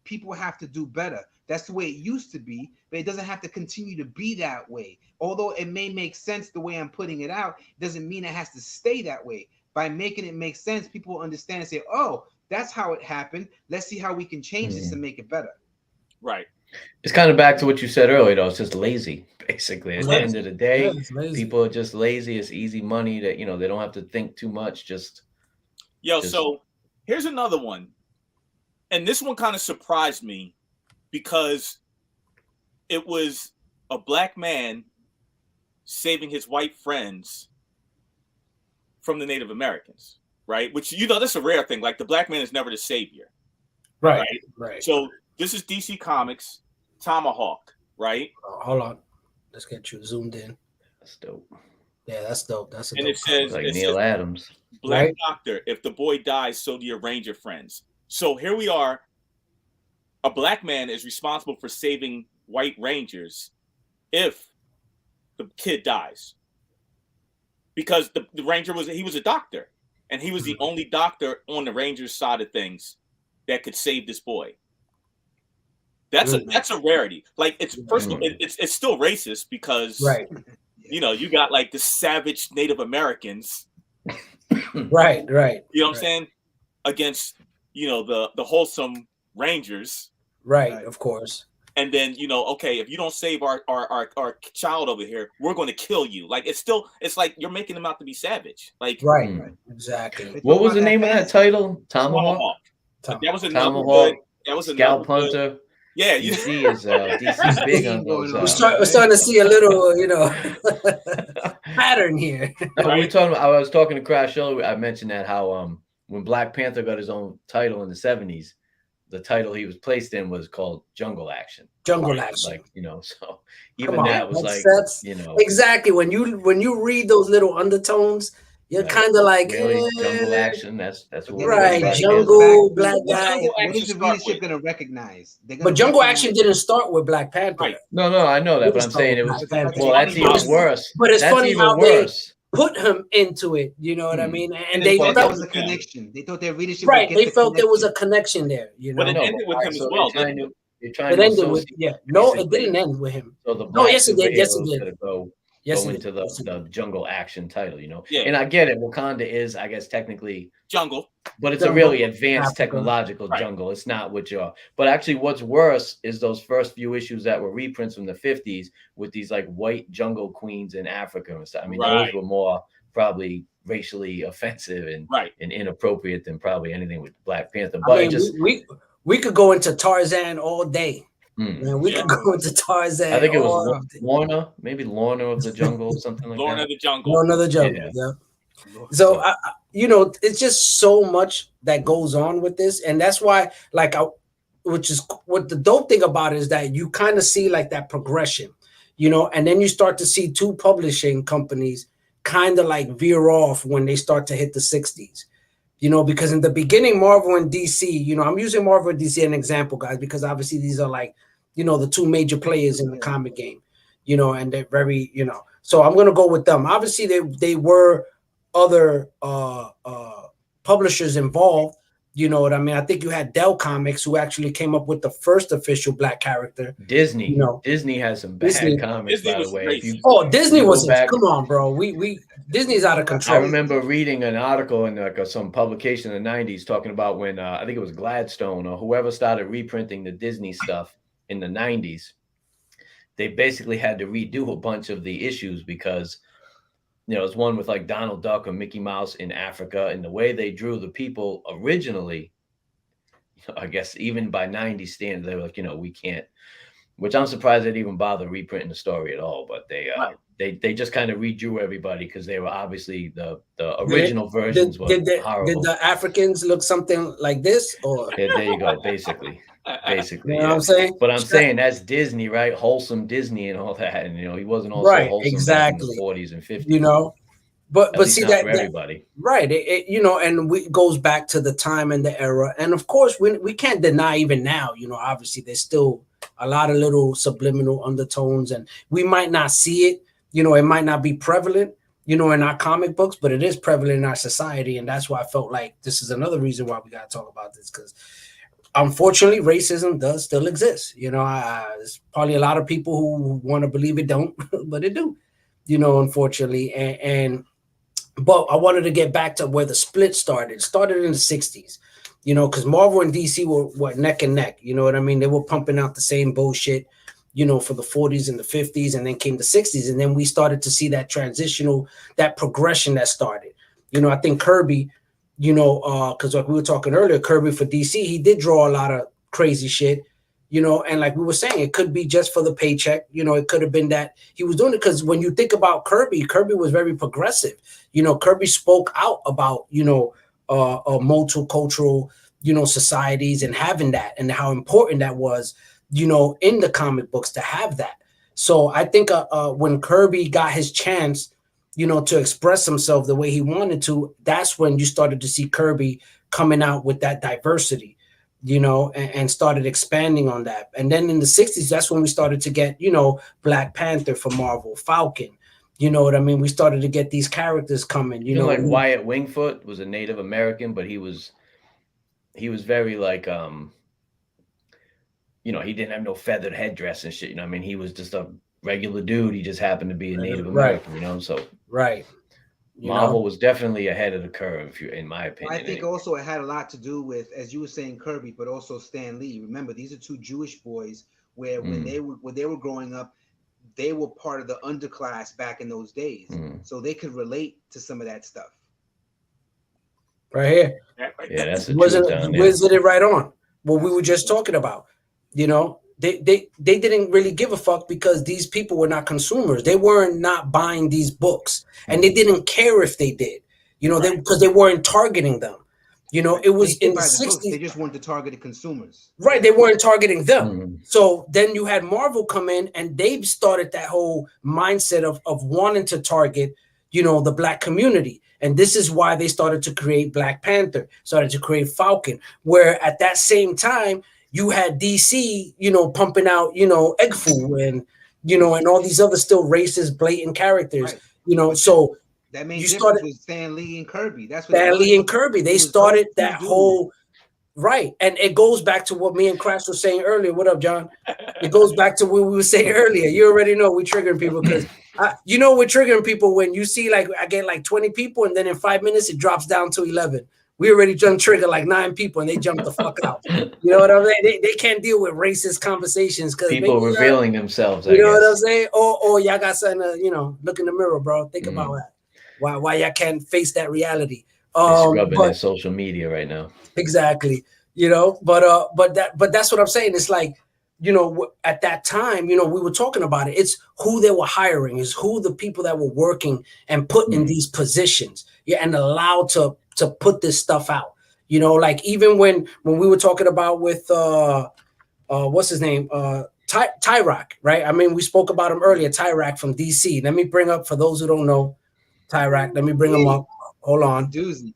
people have to do better. That's the way it used to be, but it doesn't have to continue to be that way. Although it may make sense the way I'm putting it out, doesn't mean it has to stay that way. By making it make sense, people will understand and say, oh, that's how it happened. Let's see how we can change this and make it better. Right. It's kind of back to what you said earlier, though. It's just lazy, basically. At the end of the day, people are just lazy. It's easy money that, you know, they don't have to think too much. So here's another one. And this one kind of surprised me because it was a black man saving his white friends from the Native Americans, right? Which, you know, that's a rare thing. Like, the black man is never the savior. Right. So this is DC Comics, Tomahawk, right? Hold on. Let's get you zoomed in. That's dope. Yeah, that's dope. That's a and dope it says like Neil Adams. Black Doctor, if the boy dies, so do your ranger friends. So here we are. A black man is responsible for saving white rangers if the kid dies. Because the ranger was a doctor, and he was the only doctor on the ranger's side of things that could save this boy. That's a rarity. Like, it's first of all, it's still racist because you know, you got like the savage Native Americans, right. You know what I'm saying, against, you know, the wholesome rangers, right? Of course. And then, you know, okay, if you don't save our child over here, we're going to kill you. Like, it's like you're making them out to be savage. Like, right. Exactly. What was the name of that title? Tomahawk. That was another Tomahawk. That was Scalp Hunter. Yeah, DC is DC big on those. We're starting to see a little, you know, pattern here. I was talking to Krash earlier. I mentioned that how when Black Panther got his own title in the 70s, the title he was placed in was called Jungle Action. Action. Like, you know, so even that was that's, you know, exactly when you read those little undertones, you're kind of like, really, Jungle Action. That's what right. Jungle, black guy. What is the readership going to recognize? But Jungle Action didn't start with Black Panther. Right. No, I know that, but I'm saying it was. Well, that's even worse. But it's funny how worse. put him into it. You know what I mean? And they they thought felt there was a connection. They thought their readership right. would get They felt there was a connection there. You know, but it ended with him as well. You're trying it to ended with associate. No, it didn't end with him. So the no, black yes, it did. Yes, it superheroes did. that go into the jungle action title, you know. Yeah. And I get it. Wakanda is, I guess, technically jungle, but it's jungle, a really advanced Africa. technological jungle. It's not what you're. But actually, what's worse is those first few issues that were reprints from the 50s with these like white jungle queens in Africa and stuff. I mean, those were more probably racially offensive and inappropriate than probably anything with Black Panther. But I mean, we could go into Tarzan all day. Man, we could go into Tarzan. I think it was Lorna, maybe Lorna of the Jungle or something like Lorna that. of the Jungle. Lorna of the Jungle. Yeah. So you know, it's just so much that goes on with this, and that's why, like, which is what the dope thing about it is that you kind of see like that progression, you know, and then you start to see two publishing companies kind of like veer off when they start to hit the 60s. You know, because in the beginning, Marvel and DC, you know, I'm using Marvel and DC as an example, guys, because obviously these are like, you know, the two major players in the comic game, you know, and they're very, you know, so I'm going to go with them. Obviously, they were other publishers involved. You know what I mean? I think you had Dell Comics, who actually came up with the first official Black character. Disney, you know, Disney has some bad comics, by the way. Disney was come on, bro. We Disney's out of control. I remember reading an article in like some publication in the 90s talking about when I think it was Gladstone or whoever started reprinting the Disney stuff in the 90s. They basically had to redo a bunch of the issues because, you know, it's one with like Donald Duck or Mickey Mouse in Africa, and the way they drew the people originally, I guess even by 90 standards, they were like, you know, we can't, which I'm surprised they'd even bother reprinting the story at all. But they just kind of redrew everybody because they were obviously the original versions were horrible. Did the Africans look something like this? Or yeah, there you go, basically. You know what I'm saying? But I'm saying that's Disney, right? Wholesome Disney and all that. And, you know, he wasn't also wholesome back in the 40s and 50s. You know, but see that, for everybody. Right. It, you know, and it goes back to the time and the era. And of course, we can't deny even now, you know, obviously there's still a lot of little subliminal undertones, and we might not see it. You know, it might not be prevalent, you know, in our comic books, but it is prevalent in our society. And that's why I felt like this is another reason why we got to talk about this, because unfortunately, racism does still exist. You know, there's probably a lot of people who want to believe it don't, but it do, you know, unfortunately. But I wanted to get back to where the split started. It started in the 60s, you know, because Marvel and DC were neck and neck. You know what I mean? They were pumping out the same bullshit, you know, for the 40s and the 50s, and then came the 60s. And then we started to see that that progression that started. You know, I think Kirby, you know, because like we were talking earlier, Kirby for DC, he did draw a lot of crazy shit, you know, and like we were saying, it could be just for the paycheck. You know, it could have been that he was doing it because when you think about Kirby was very progressive. You know, Kirby spoke out about, you know, multicultural, you know, societies and having that, and how important that was, you know, in the comic books to have that. So I think when Kirby got his chance, you know, to express himself the way he wanted to, that's when you started to see Kirby coming out with that diversity, you know, and started expanding on that. And then in the 60s, that's when we started to get, you know, Black Panther for Marvel, Falcon, you know what I mean? We started to get these characters coming, you know. Like Wyatt Wingfoot was a Native American, but he was very like, you know, he didn't have no feathered headdress and shit. You know what I mean? He was just a regular dude. He just happened to be a Native American, you know? So Marvel was definitely ahead of the curve, in my opinion. I think also it had a lot to do with, as you were saying, Kirby, but also Stan Lee. Remember, these are two Jewish boys where when they were growing up, they were part of the underclass back in those days. So they could relate to some of that stuff. Right here. Yeah, that's the truth down there. Where's it right on? What we were just talking about, you know? They didn't really give a fuck because these people were not consumers. They weren't not buying these books, and they didn't care if they did, you know, because they weren't targeting them. You know, it was in the 60s. They just wanted to target the consumers. Right. They weren't targeting them. So then you had Marvel come in, and they started that whole mindset of wanting to target, you know, the Black community. And this is why they started to create Black Panther, started to create Falcon, where at that same time, you had DC, you know, pumping out, you know, Egg-Fu and, you know, and all these other still racist, blatant characters, you know. So That main difference was Stan Lee and Kirby. That's what Stan Lee and Kirby. They started that whole right, and it goes back to what me and Krash were saying earlier. What up, John? It goes back to what we were saying earlier. You already know we're triggering people because you know we're triggering people when you see like I get like 20 people and then in 5 minutes it drops down to 11. We already done trigger like 9 people and they jump the fuck out. You know what I'm saying? They can't deal with racist conversations because people revealing themselves. You know what I'm saying? Or y'all got something to, look in the mirror, bro. Think about that. Why y'all can't face that reality? It's rubbing in social media right now. Exactly. But that's what I'm saying. It's like, at that time, we were talking about it. It's who they were hiring, is who the people that were working and put in these positions, and allowed to put this stuff out. Like even when we were talking about with what's his name? Tyrak, right? I mean, we spoke about him earlier, Tyrak from DC. Let me bring up, for those who don't know, Tyrak. Let me bring him up. Hold on. Doozy.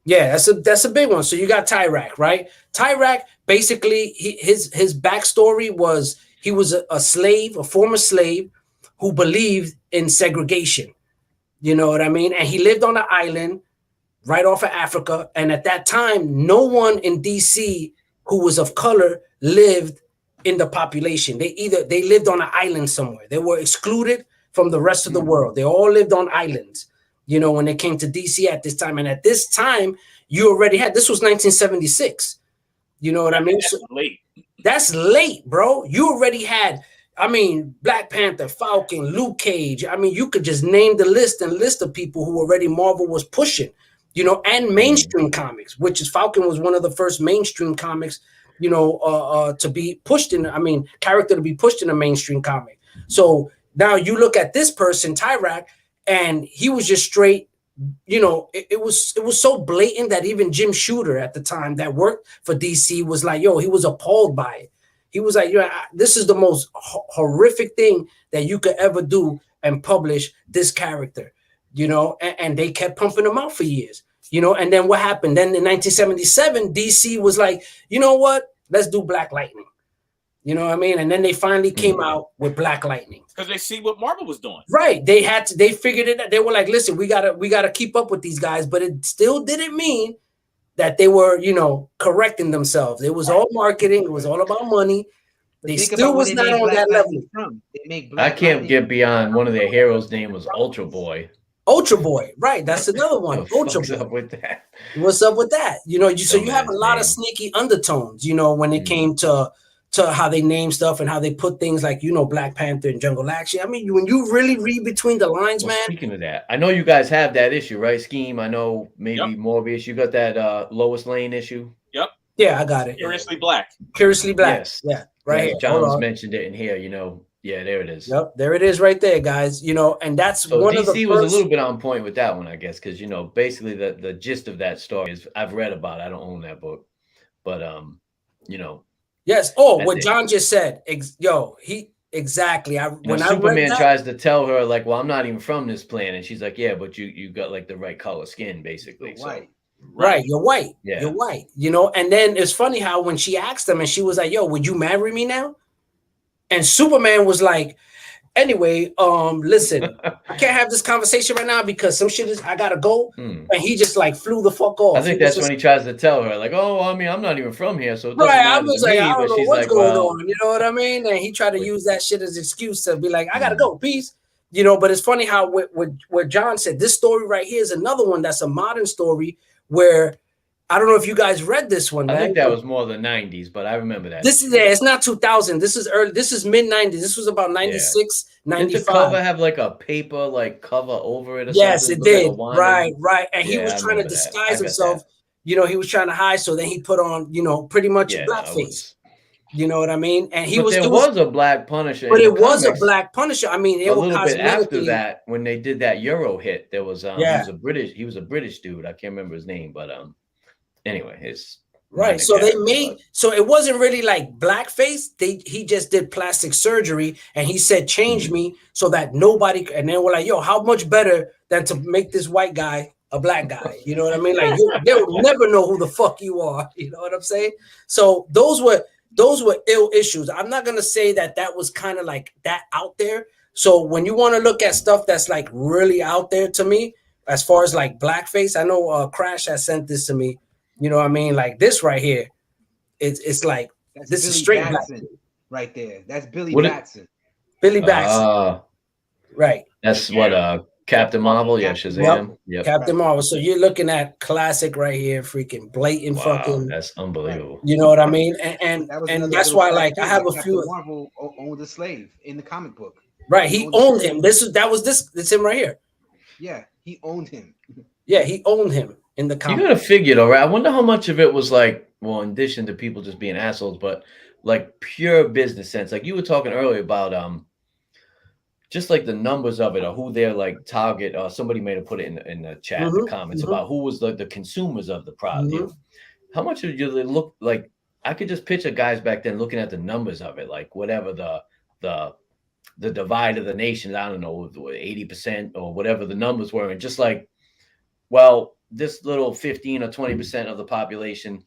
Yeah, that's a big one. So you got Tyrak, right? Tyrak, basically, his backstory was he was a slave, a former slave, who believed in segregation. You know what I mean? And he lived on an island right off of Africa. And at that time, no one in DC who was of color lived in the population. They lived on an island somewhere. They were excluded from the rest of the world. They all lived on islands, when they came to DC at this time. And at this time, you already had, this was 1976. You know what I mean? That's late. That's late, bro. You already had, Black Panther, Falcon, Luke Cage. You could just name the list of people who already Marvel was pushing, and mainstream comics, which is Falcon was one of the first mainstream comics, to be pushed in, character to be pushed in a mainstream comic. So now you look at this person, Tyrak, and he was just straight, it was so blatant that even Jim Shooter at the time that worked for DC was like, he was appalled by it. He was like, this is the most horrific thing that you could ever do and publish this character, and they kept pumping him out for years, and then what happened? Then in 1977, DC was like, you know what? Let's do Black Lightning. You know what I mean? And then they finally came out with Black Lightning. Because they see what Marvel was doing. Right. They figured it out. They were like, listen, we gotta keep up with these guys, but it still didn't mean that they were, correcting themselves. It was all marketing, it was all about money. They still was not on that level. I can't get beyond one of their heroes' name was Ultra Boy. Ultra Boy, right? That's another one. Ultra Boy. What's up with that? What's up with that? So you have a lot of sneaky undertones, when it came to how they name stuff and how they put things like, Black Panther and Jungle Action. When you really read between the lines, man. Speaking of that, I know you guys have that issue, right? Skeme. I know maybe Morbius. You got that Lois Lane issue. Yep. Yeah, I got it. Curiously Black. Curiously Black. Yes. Yeah. Right. Yes, John's mentioned it in here. Yeah, there it is. Yep, there it is, right there, guys. And that's so one DC of the DC was a little bit on point with that one, I guess, because basically the gist of that story is I've read about it. I don't own that book, but Yes. Oh, what John just said. Exactly. When Superman tries to tell her, like, well, I'm not even from this planet. She's like, yeah, but you got like the right color skin, basically. You're white. Right. You're white. Yeah. You're white. And then it's funny how when she asked him and she was like, yo, would you marry me now? And Superman was like, anyway, listen, I can't have this conversation right now because some shit I gotta go. And he just like flew the fuck off. I think that's when he tries to tell her, like, oh, I'm not even from here, so it doesn't right. matter I was to like, me, I don't but know she's what's like, going well, on. You know what I mean? And he tried to use that shit as excuse to be like, I gotta go, peace. But it's funny how what John said, this story right here is another one that's a modern story where I don't know if you guys read this one. I think that was more the 90s, but I remember that. It's not 2000. This is early. This is mid 90s. This was about 96, 95. Did the cover have like a paper like cover over it or yes, something? Yes, it did. Like right. And he was trying to disguise himself. He was trying to hide. So then he put on, pretty much a blackface. You know what I mean? And there was a Black Punisher. But it was a Black Punisher. I mean, a little bit after that, when they did that Euro hit, there was he was a British dude. I can't remember his name, but anyway, it's right. So they made so it wasn't really like blackface. He just did plastic surgery, and he said, "Change me so that nobody." And then we're like, "Yo, how much better than to make this white guy a black guy?" You know what I mean? Like they'll never know who the fuck you are. You know what I'm saying? So those were ill issues. I'm not gonna say that was kind of like that out there, So when you want to look at stuff that's like really out there to me, as far as like blackface, I know Krash has sent this to me. You know what I mean? Like this right here, it's like That's this Billy is straight Batson right there. That's Billy What Batson. Billy Batson. Right. That's what Captain Marvel, yeah, Shazam. Yep. Captain Marvel. So you're looking at classic right here, freaking blatant fucking. That's unbelievable. You know what I mean? And that's why, like, I have a few. Captain Marvel owned a slave in the comic book. Right, he owned him. It's him right here. Yeah, he owned him. Yeah, he owned him in the comic. You gotta figure though, right? I wonder how much of it was like, well, in addition to people just being assholes, but like pure business sense. Like you were talking earlier about just like the numbers of it or who their like target. Somebody may have put it in the chat, the comments about who was the consumers of the product. You know, how much did you look like? I could just picture guys back then looking at the numbers of it, like whatever the divide of the nation, I don't know, 80% or whatever the numbers were, and just like, well, this little 15 or 20% of the population,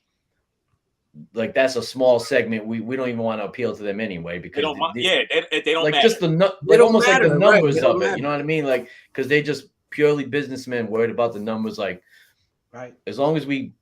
like that's a small segment. We don't even want to appeal to them anyway because they don't like matter. Just like almost matter, like the numbers of it. You know what I mean? Like because they just purely businessmen worried about the numbers. Like, right, as long as we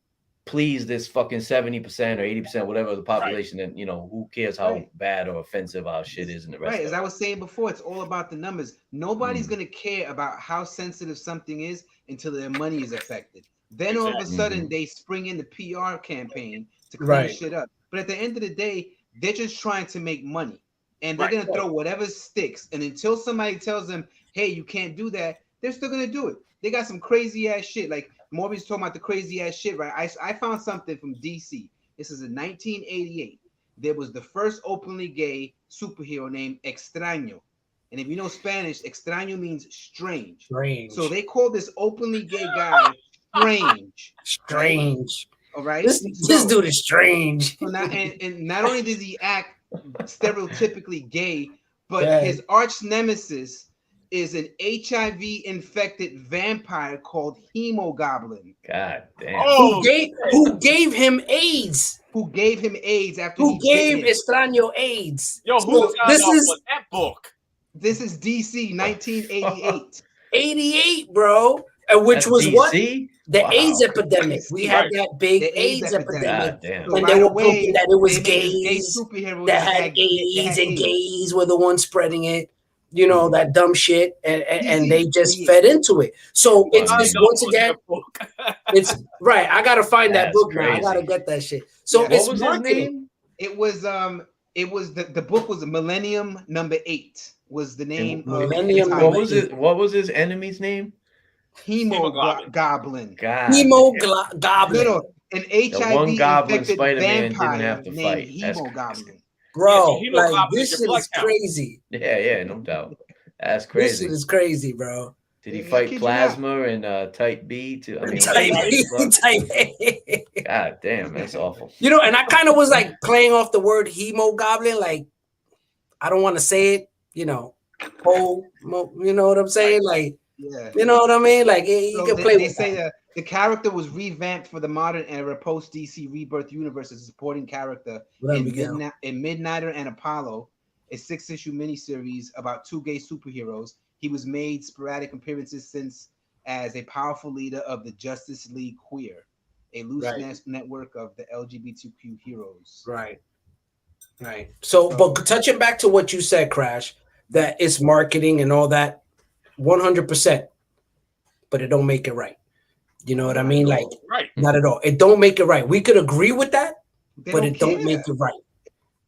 please this fucking 70% or 80%, whatever of the population, and you know who cares how bad or offensive our shit is in the rest. Right, as I was saying before, it's all about the numbers. Nobody's gonna care about how sensitive something is until their money is affected. Then all of a sudden they spring in the PR campaign to clean shit up. But at the end of the day, they're just trying to make money, and they're gonna throw whatever sticks. And until somebody tells them, "Hey, you can't do that," they're still gonna do it. They got some crazy ass shit. Like Morbius talking about the crazy ass shit, right? I found something from DC. This is in 1988. There was the first openly gay superhero named Extraño. And if you know Spanish, Extraño means strange. So they call this openly gay guy Strange. Strange. All right. This dude is strange. So now, and not only does he act stereotypically gay, but his arch nemesis is an HIV infected vampire called Hemogoblin. God damn. Oh, who gave him AIDS? Who gave him AIDS after who gave Extraño AIDS? Yo, this is that book. This is DC 1988. 88, bro. Which was DC? What? The AIDS epidemic. We had that big AIDS epidemic. So and they were proving that it was gays that had AIDS, and gays were the ones spreading it. You know, that dumb shit, and they just fed into it. So it's once again, it's right. I gotta find that book now. I gotta get that shit. So it's marketing. It was the book was Millennium Number 8 was the name of Millennium. What was his enemy's name? Hemogoblin. Hemogoblin. No, an HIV infected Spider-Man didn't have to fight. Hemogoblin. Bro, like this shit is crazy. Yeah, no doubt. That's crazy. This shit is crazy, bro. Did he fight Plasma and Type B too? I mean, Type A. God damn, that's awful. You know, and I kind of was like playing off the word Hemogoblin, like I don't want to say it. You know, you know what I'm saying? Like, you know what I mean? Like you can play. They say the character was revamped for the modern era post DC Rebirth universe as a supporting character in Midnighter and Apollo, a 6-issue miniseries about 2 gay superheroes. He was made sporadic appearances since as a powerful leader of the Justice League Queer, a loose network of the LGBTQ heroes. Right. So, but touching back to what you said, Krash, that it's marketing and all that, 100%, but it don't make it right. You know what I mean? Like, not at all. It don't make it right. We could agree with that, but it don't make it right.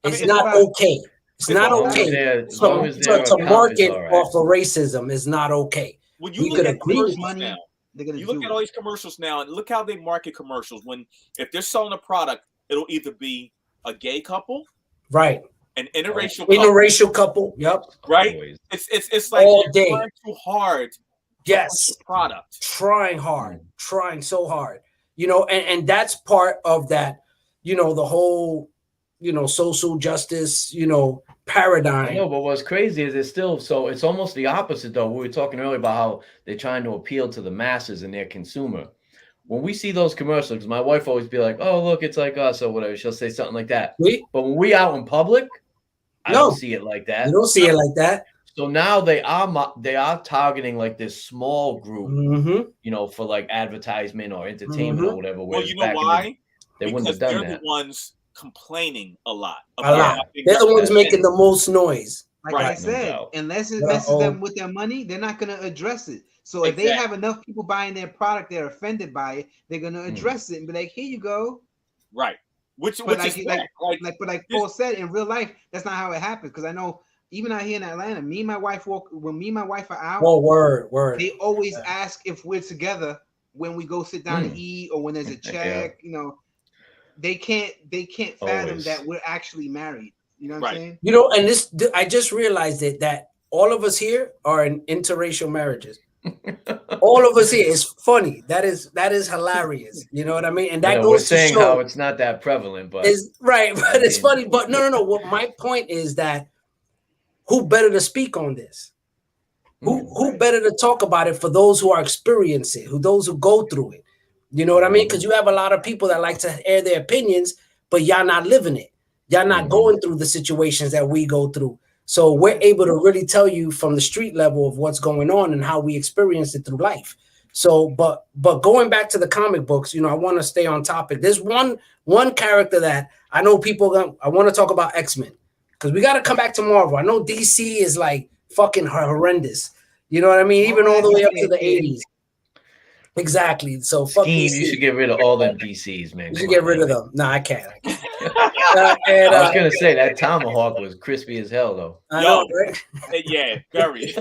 It's not okay. It's not okay to market off of racism is not okay. When you look at commercials now, you look at all these commercials now, and look how they market commercials. If they're selling a product, it'll either be a gay couple, right? An interracial couple. Yep. Right. It's like all day. Trying too hard. Yes. Product. Trying so hard. You know, and that's part of that. You know, the whole, you know, social justice, you know, paradigm. No, but what's crazy is it's still so it's almost the opposite though. We were talking earlier about how they're trying to appeal to the masses and their consumer. When we see those commercials, my wife always be like, "Oh, look, it's like us," or whatever. She'll say something like that. But when we out in public, I don't see it like that. You don't see it like that. So now they are targeting like this small group, you know, for like advertisement or entertainment or whatever. Well, you know why? They wouldn't have done that. They're the ones complaining a lot. They're the ones making the most noise. Like I said, unless it messes them with their money, they're not going to address it. So if they have enough people buying their product, they're offended by it, they're going to address it and be like, here you go. Right. But like Paul said, in real life, that's not how it happens. Because I know even out here in Atlanta, when me and my wife are out, word. They always ask if we're together when we go sit down and eat or when there's a check. You know, they can't fathom that we're actually married. You know what I'm saying? You know, and I just realized that all of us here are in interracial marriages. All of us here. It's funny. That is hilarious. You know what I mean? And that goes we're to saying show how it's not that prevalent, but it's right. But it's funny. But no. What my point is that who better to speak on this? Who better to talk about it for those who are experiencing it, those who go through it? You know what I mean? Because you have a lot of people that like to air their opinions, but y'all not living it. Y'all not going through the situations that we go through. So we're able to really tell you from the street level of what's going on and how we experience it through life. So, but going back to the comic books, you know, I want to stay on topic. There's one character that I know I want to talk about X-Men because we got to come back to Marvel. I know DC is like fucking horrendous. You know what I mean? Even all the way up to the 80s. Exactly. So fuck Scheme, DC. you should get rid of all them DCs, man. You should get rid of them. No, I can't. I was gonna say that tomahawk was crispy as hell, though. I know, right? Yeah, very.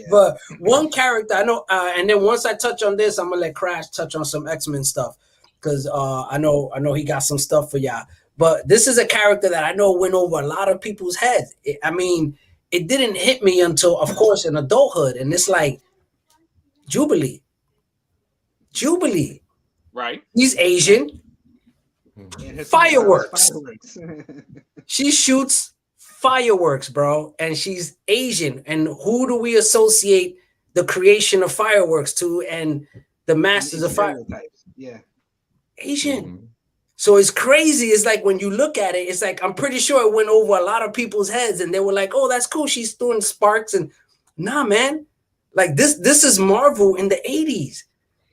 But one character I know, and then once I touch on this, I'm gonna let Krash touch on some X-Men stuff because I know he got some stuff for y'all. But this is a character that I know went over a lot of people's heads. I mean, it didn't hit me until, of course, in adulthood, and it's like Jubilee. Right. He's Asian. Fireworks. She shoots fireworks, bro, and she's Asian. And who do we associate the creation of fireworks to and the masters of fire? Yeah. Asian. So it's crazy. It's like when you look at it, it's like I'm pretty sure it went over a lot of people's heads and they were like, oh, that's cool. She's throwing sparks. And nah, man. Like this is Marvel in the 80s.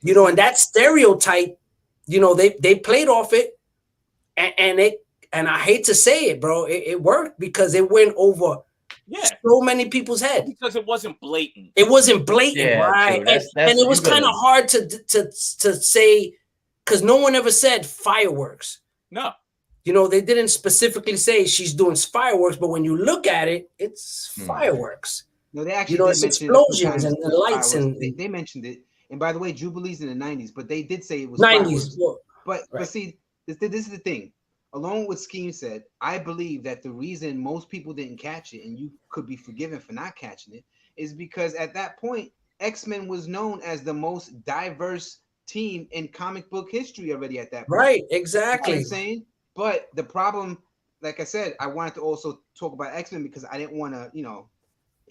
You know, and that stereotype, you know, they played off it, and I hate to say it, bro, it worked because it went over so many people's heads because it wasn't blatant. It wasn't blatant, right? And it was kind of hard to say because no one ever said fireworks. No, you know, they didn't specifically say she's doing fireworks, but when you look at it, it's fireworks. No, they actually, you know, it's explosions and lights, and they mentioned it. And by the way, Jubilee's in the 90s, but they did say it was 90s. But see, this is the thing. Along with Skeme said, I believe that the reason most people didn't catch it, and you could be forgiven for not catching it, is because at that point, X-Men was known as the most diverse team in comic book history already at that point. Right, exactly. You know what I'm saying? But the problem, like I said, I wanted to also talk about X-Men because I didn't want to, you know,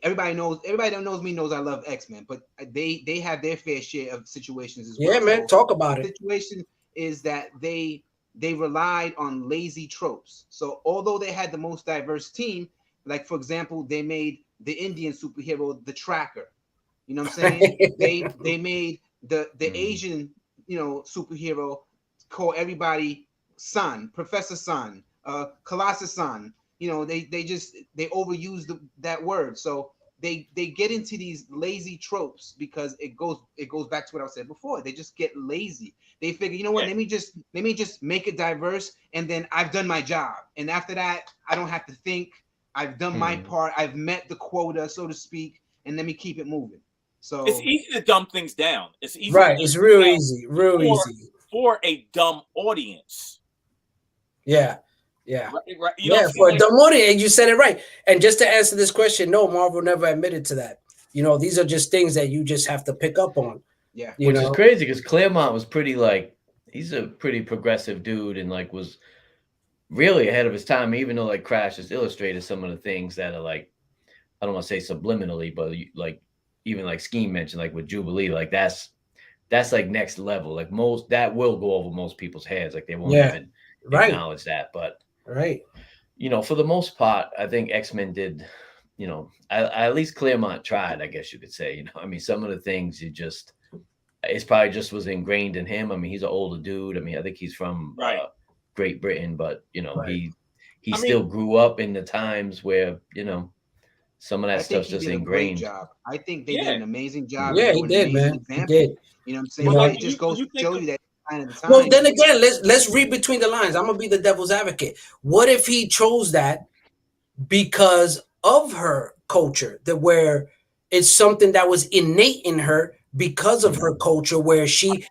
everybody that knows me knows I love X-Men, but they have their fair share of situations as well. Yeah, man, talk about it. The situation is that they relied on lazy tropes. So although they had the most diverse team, like for example, they made the Indian superhero the Tracker. You know what I'm saying? they made the Asian, you know, superhero call everybody Sun, Professor Sun, Colossus Sun. You know, they overuse that word. So they get into these lazy tropes because it goes back to what I said before. They just get lazy. They figure, you know what, let me just make it diverse, and then I've done my job. And after that, I don't have to think. I've done my part. I've met the quota, so to speak, and let me keep it moving. So it's easy to dumb things down. It's easy. Right. It's real easy. Easy for a dumb audience. Yeah. Yeah. Right. For a dumb audience, you said it right. And just to answer this question, no, Marvel never admitted to that. You know, these are just things that you just have to pick up on. Yeah. Which is crazy because Claremont was pretty he's a pretty progressive dude and was really ahead of his time, even though Krash has illustrated some of the things that are I don't want to say subliminally, but even Skeme mentioned, with Jubilee, that's next level. Most that will go over most people's heads. They won't even acknowledge that. But right, you know, for the most part, I think X-Men did you know, at least Claremont tried, I guess you could say. You know, I mean, some of the things it's probably just was ingrained in him. I mean, he's an older dude. I mean, I think he's from Great Britain, but you know, he still grew up in the times where, you know, some of that stuff's just ingrained. I think they did an amazing job. Yeah, he did, man. He did. You know what I'm saying? Well, it just goes to show you that kind of the time. Well, then again, let's read between the lines. I'm gonna be the devil's advocate. What if he chose that because of her culture, that where it's something that was innate in her because of her culture, where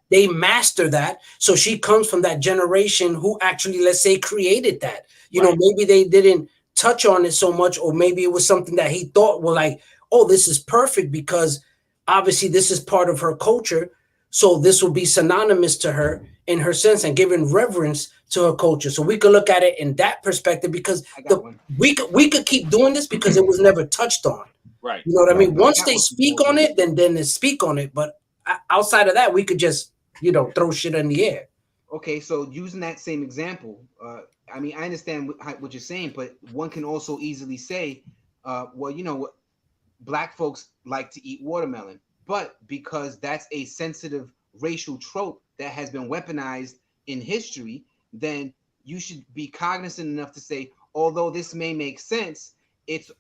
they master that, so she comes from that generation who actually, let's say, created that. You know, maybe they didn't touch on it so much, or maybe it was something that he thought was like, oh, this is perfect because obviously this is part of her culture, so this will be synonymous to her in her sense and giving reverence to her culture. So we could look at it in that perspective, because we could keep doing this because it was never touched on. Right. You know what I mean? Once they speak on it, then they speak on it. But outside of that, we could just, you know, throw shit in the air. Okay, so using that same example, I mean, I understand what you're saying, but one can also easily say, well, you know what, black folks like to eat watermelon, but because that's a sensitive racial trope that has been weaponized in history, then you should be cognizant enough to say, although this may make sense,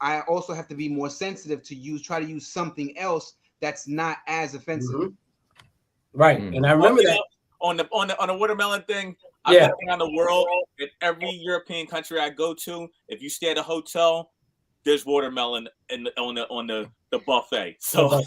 I also have to be more sensitive to try to use something else that's not as offensive. Mm-hmm. Right. And I remember that on the watermelon thing. I've been around the world. In every European country I go to, if you stay at a hotel, there's watermelon on the buffet. So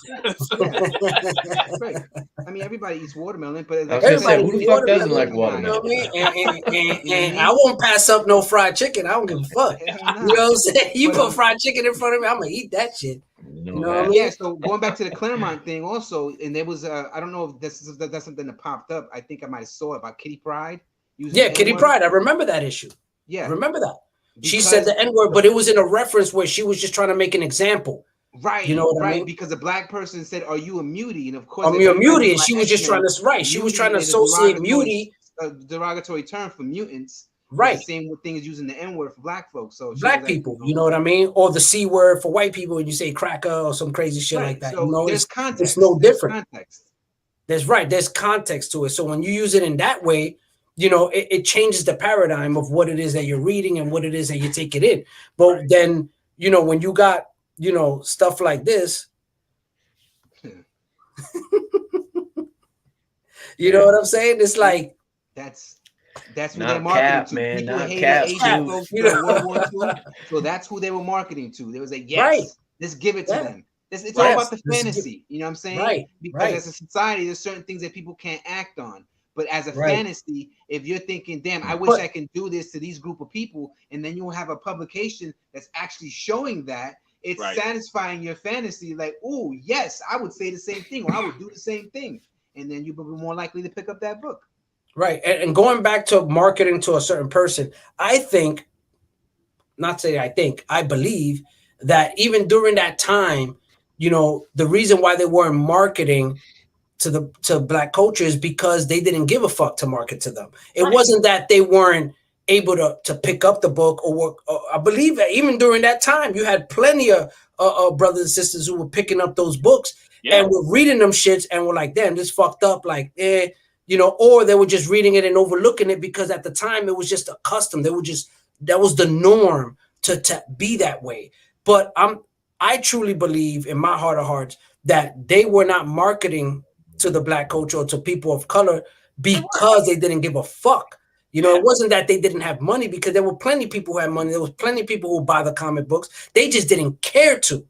right. I mean, everybody eats watermelon, but everybody who the fuck doesn't like watermelon? You know what I mean? And I won't pass up no fried chicken. I don't give a fuck. You know what I'm saying? You put fried chicken in front of me, I'm gonna eat that shit. You know what I mean? Yeah. So going back to the Claremont thing, also, and there was I don't know if that's something that popped up. I think I might have saw it about Kitty Pryde. Yeah, Kitty Pryde. I remember that issue. Yeah, I remember that. She said the N-word, but it was in a reference where she was just trying to make an example. Right. You know what I mean? Because a black person said, "Are you a mutie?" And of course, "Are you a mutie?" And she was just trying to She was trying to associate mutie, a derogatory term for mutants. Right. The same thing as using the N-word for black folks. So black people, you know what I mean? Or the C word for white people when you say cracker or some crazy shit like that. So you know, there's context. It's no different. Context. There's context to it. So when you use it in that way, you know, it changes the paradigm of what it is that you're reading and what it is that you take it in. But then, you know, when you got, you know, stuff like this, you know what I'm saying? It's like that's who they're marketing to. Man, people hated Asian folks during World War II, so that's who they were marketing to. They was like, yes, let's give it to them. It's all about the fantasy. You know what I'm saying? Right. Because as a society, there's certain things that people can't act on. But as a fantasy, if you're thinking, damn, I wish I can do this to these group of people, and then you'll have a publication that's actually showing that, it's satisfying your fantasy. Like, oh, yes, I would say the same thing, or I would do the same thing. And then you'll be more likely to pick up that book. Right. And going back to marketing to a certain person, I think, I believe that even during that time, you know, the reason why they weren't marketing to black culture is because they didn't give a fuck to market to them. It wasn't that they weren't able to pick up the book or work. I believe that even during that time, you had plenty of brothers and sisters who were picking up those books and were reading them shits and were like, damn, this fucked up. Like, you know, or they were just reading it and overlooking it because at the time it was just a custom. That was the norm to be that way. But I truly believe in my heart of hearts that they were not marketing to the black culture or to people of color because they didn't give a fuck. You know, it wasn't that they didn't have money, because there were plenty of people who had money. There was plenty of people who buy the comic books. They just didn't care to.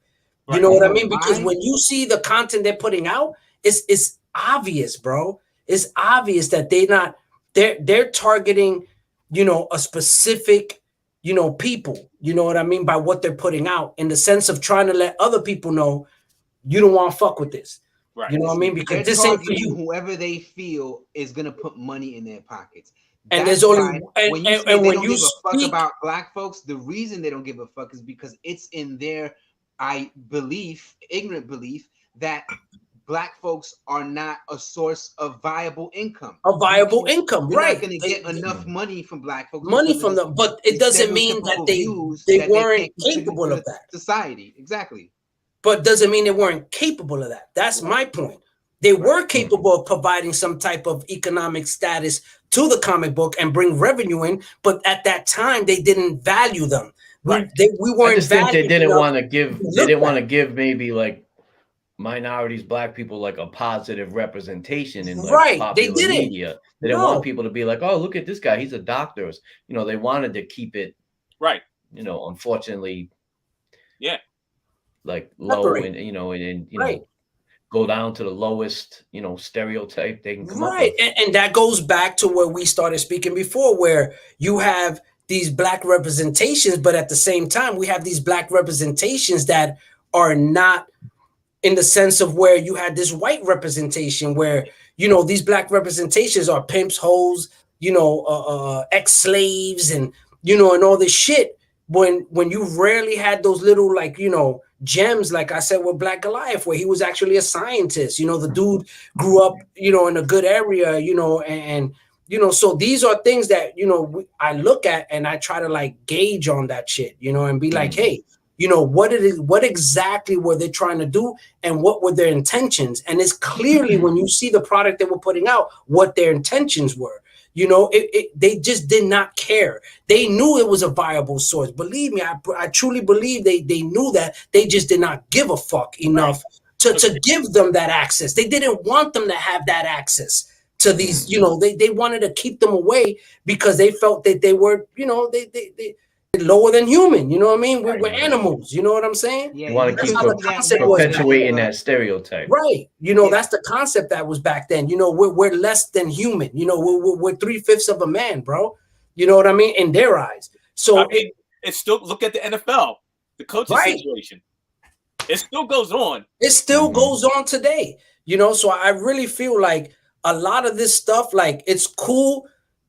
You know what I mean? Because when you see the content they're putting out, it's obvious, bro. It's obvious that they're targeting, you know, a specific, you know, people. You know what I mean? By what they're putting out, in the sense of trying to let other people know you don't want to fuck with this. Right. You know what I mean? Because this ain't for you. Whoever they feel is gonna put money in their pockets. And there's only when you say they don't give a fuck about black folks, the reason they don't give a fuck is because it's in their ignorant belief that Black folks are not a source of viable income. A viable income, you're right? Not going to get enough money from Black folks. Money from them, but it doesn't mean that they weren't capable of that. Society, exactly. But doesn't mean they weren't capable of that. That's my point. They were capable of providing some type of economic status to the comic book and bring revenue in, but at that time they didn't value them. We weren't. I just think they didn't want to give. They didn't want to give maybe like minorities, Black people, like a positive representation in like popular media. They didn't want people to be like, oh, look at this guy, he's a doctor. You know, they wanted to keep it right. You know, unfortunately, like Separate. Low and you know, know, go down to the lowest, you know, stereotype they can come up with. And that goes back to where we started speaking before, where you have these Black representations, but at the same time, we have these Black representations that are not in the sense of where you had this white representation where, you know, these Black representations are pimps, hoes, you know, ex-slaves and, you know, and all this shit. When you rarely had those little, like, you know, gems, like I said, with Black Goliath, where he was actually a scientist, you know, the dude grew up, you know, in a good area, you know, and you know, so these are things that, you know, I look at and I try to like gauge on that shit, you know, and be like, hey, you know, what exactly were they trying to do and what were their intentions? And it's clearly when you see the product they were putting out, what their intentions were. You know, they just did not care. They knew it was a viable source. Believe me, I truly believe they knew that. They just did not give a fuck enough to give them that access. They didn't want them to have that access to these, you know, they wanted to keep them away because they felt that they were, you know, they lower than human, you know what I mean? We're animals, you know what I'm saying? Yeah, you want to keep perpetuating that stereotype. Right. You know, that's the concept that was back then. You know, we're less than human. You know, we're 3/5 of a man, bro. You know what I mean? In their eyes. So I mean, it's still, look at the NFL, the coaching situation. It still goes on. It still goes on today. You know, so I really feel like a lot of this stuff, like, it's cool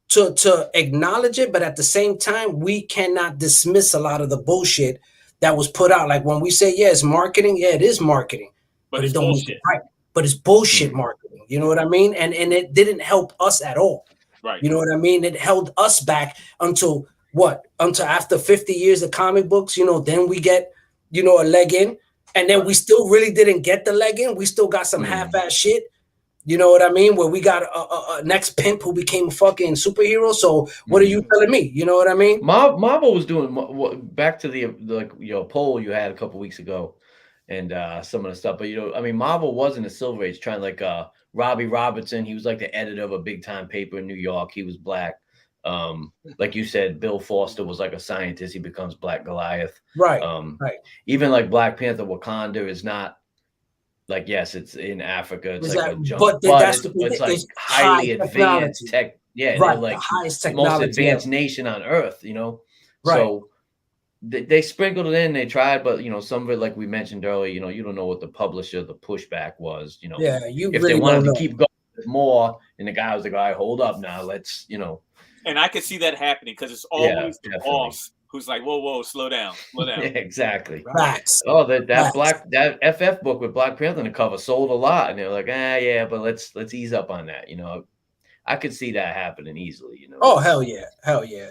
to acknowledge it, but at the same time, we cannot dismiss a lot of the bullshit that was put out. Like when we say, yeah, it's marketing, yeah, it is marketing, but it don't make it right. But it's bullshit marketing. You know what I mean? And it didn't help us at all. Right. You know what I mean? It held us back until what? Until after 50 years of comic books, you know, then we get, you know, a leg in, and then we still really didn't get the leg in. We still got some half-ass shit. You know what I mean? Where we got a next pimp who became a fucking superhero. So what are you telling me? You know what I mean? Marvel was doing back to the like, you know, poll you had a couple weeks ago, and some of the stuff. But you know, I mean, Marvel was in the Silver Age, trying like Robbie Robertson. He was like the editor of a big time paper in New York. He was Black. Like you said, Bill Foster was like a scientist. He becomes Black Goliath. Right. Right. Even like Black Panther, Wakanda is not. Like, yes, it's in Africa. It's like a jungle, but it's like highly advanced tech. Yeah, right. They're like the highest technology, most advanced nation on Earth, you know? Right. So they sprinkled it in, they tried, but, you know, some of it, like we mentioned earlier, you know, you don't know what the publisher, the pushback was, you know? Yeah, if really they wanted to keep going more, and the guy was like, all right, hold up now, let's, you know. And I could see that happening because it's always the boss who's like, whoa, slow down. Yeah, exactly. Facts. Oh, that FF book with Black Panther on the cover sold a lot, and they're like, yeah, but let's ease up on that. You know, I could see that happening easily. You know. Oh hell yeah.